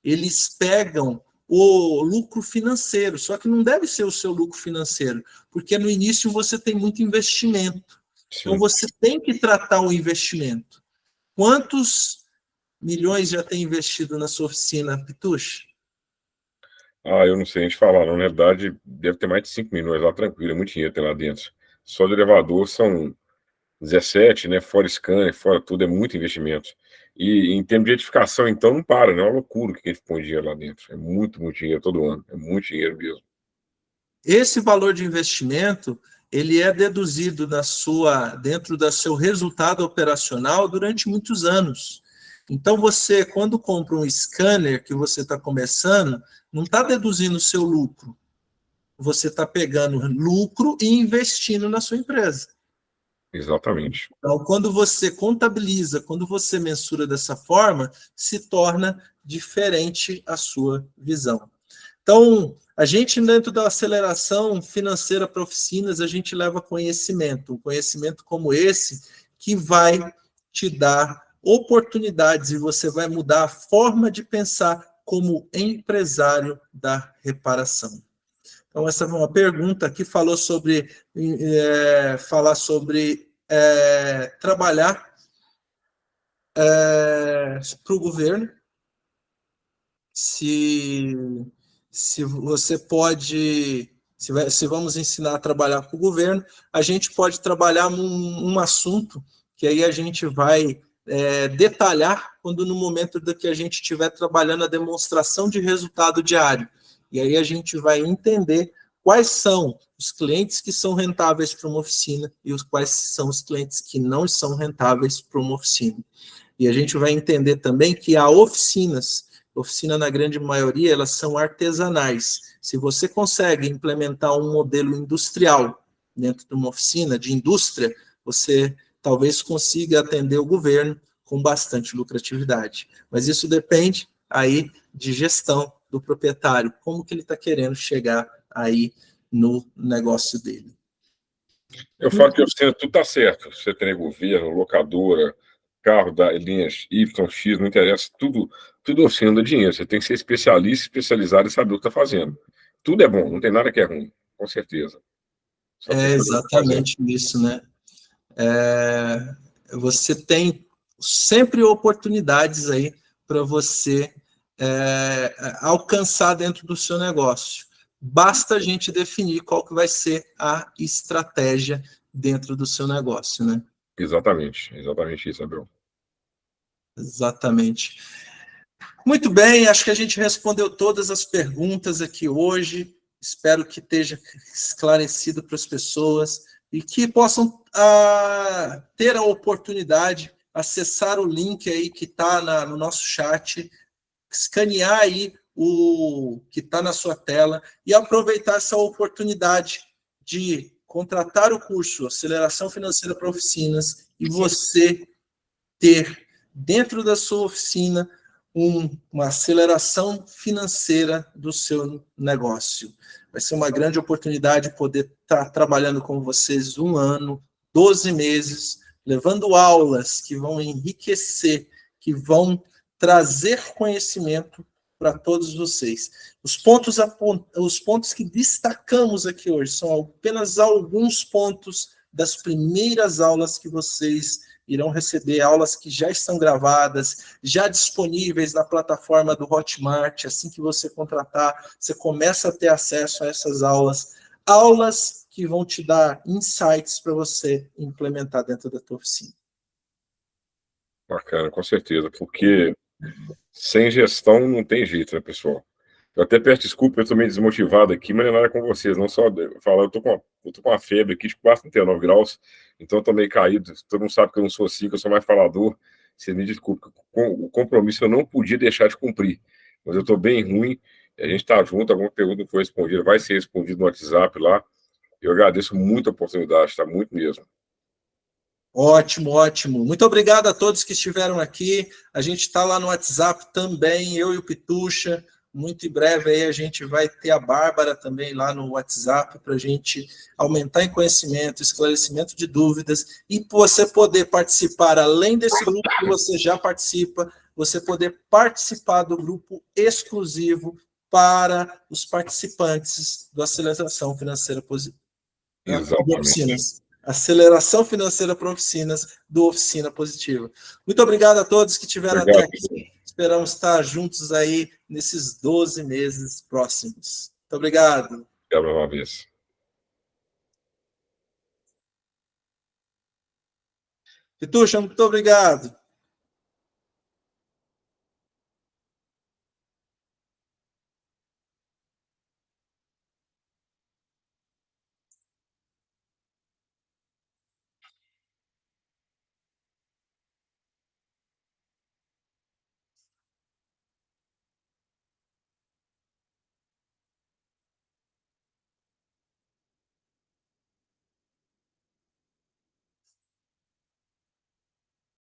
eles pegam o lucro financeiro, só que não deve ser o seu lucro financeiro, porque no início você tem muito investimento. Sim. Então você tem que tratar o investimento. Quantos milhões já tem investido na sua oficina, Pitucha? Eu não sei a gente falar, não. Na verdade, deve ter mais de 5 milhões lá, tranquilo, é muito dinheiro tem lá dentro. Só de elevador são 17, né? Fora scanner, fora tudo, é muito investimento. E em termos de edificação, então, não para, né? É uma loucura que a gente põe dinheiro lá dentro. É muito, muito dinheiro todo ano. É muito dinheiro mesmo. Esse valor de investimento, ele é deduzido dentro do seu resultado operacional durante muitos anos. Então, você, quando compra um scanner que você está começando, não está deduzindo o seu lucro. Você está pegando lucro e investindo na sua empresa. Exatamente. Então, quando você contabiliza, quando você mensura dessa forma, se torna diferente a sua visão. Então, a gente, dentro da aceleração financeira para oficinas, a gente leva conhecimento. Um conhecimento como esse, que vai te dar oportunidades e você vai mudar a forma de pensar como empresário da reparação. Então, essa é uma pergunta que falou sobre trabalhar para o governo. Se você pode, se vamos ensinar a trabalhar para o governo, a gente pode trabalhar num assunto que aí a gente vai detalhar quando no momento que a gente estiver trabalhando a demonstração de resultado diário. E aí a gente vai entender quais são os clientes que são rentáveis para uma oficina e quais são os clientes que não são rentáveis para uma oficina. E a gente vai entender também que há oficina na grande maioria, elas são artesanais. Se você consegue implementar um modelo industrial dentro de uma oficina, de indústria, você talvez consiga atender o governo com bastante lucratividade. Mas isso depende aí de gestão do proprietário, como que ele está querendo chegar aí no negócio dele. Eu falo que a oficina tudo está certo. Você tem governo, locadora, carro da linhas Y, X, não interessa, tudo oficina dá dinheiro. Você tem que ser especialista, especializado e saber o que está fazendo. Tudo é bom, não tem nada que é ruim, com certeza. Só tem É que saber o que está fazendo. exatamente isso, né? Você tem sempre oportunidades aí para você alcançar dentro do seu negócio. Basta a gente definir qual que vai ser a estratégia dentro do seu negócio, né? Exatamente isso, Abel. Exatamente. Muito bem, acho que a gente respondeu todas as perguntas aqui hoje. Espero que esteja esclarecido para as pessoas e que possam ter a oportunidade, acessar o link aí que está no nosso chat, escanear aí o que está na sua tela e aproveitar essa oportunidade de contratar o curso Aceleração Financeira para Oficinas e você ter dentro da sua oficina uma aceleração financeira do seu negócio. Vai ser uma grande oportunidade poder estar trabalhando com vocês 1 ano, 12 meses, levando aulas que vão enriquecer, que vão trazer conhecimento para todos vocês. Os pontos que destacamos aqui hoje são apenas alguns pontos das primeiras aulas que vocês irão receber, aulas que já estão gravadas, já disponíveis na plataforma do Hotmart. Assim que você contratar, você começa a ter acesso a essas aulas que vão te dar insights para você implementar dentro da tua oficina. Bacana, com certeza, porque sem gestão não tem jeito, né, pessoal? Eu até peço desculpa, eu estou meio desmotivado aqui, mas não é nada com vocês, não só falar, eu tô com uma febre aqui de 39 graus, então eu tô meio caído, todo mundo sabe que eu não sou assim, que eu sou mais falador, vocês me desculpem, o compromisso eu não podia deixar de cumprir, mas eu estou bem ruim, a gente está junto, alguma pergunta não foi respondida, vai ser respondida no WhatsApp lá, eu agradeço muito a oportunidade, tá? Muito mesmo. Ótimo, ótimo. Muito obrigado a todos que estiveram aqui. A gente está lá no WhatsApp também, eu e o Pitucha. Muito em breve aí a gente vai ter a Bárbara também lá no WhatsApp para a gente aumentar em conhecimento, esclarecimento de dúvidas e você poder participar, além desse grupo que você já participa, você poder participar do grupo exclusivo para os participantes do Aceleração Financeira Positiva. Exatamente. Aceleração Financeira para Oficinas do Oficina Positiva. Muito obrigado a todos que estiveram Obrigado. até aqui. Esperamos estar juntos aí nesses 12 meses próximos. Muito obrigado. Obrigado uma vez. Pitucha, muito obrigado.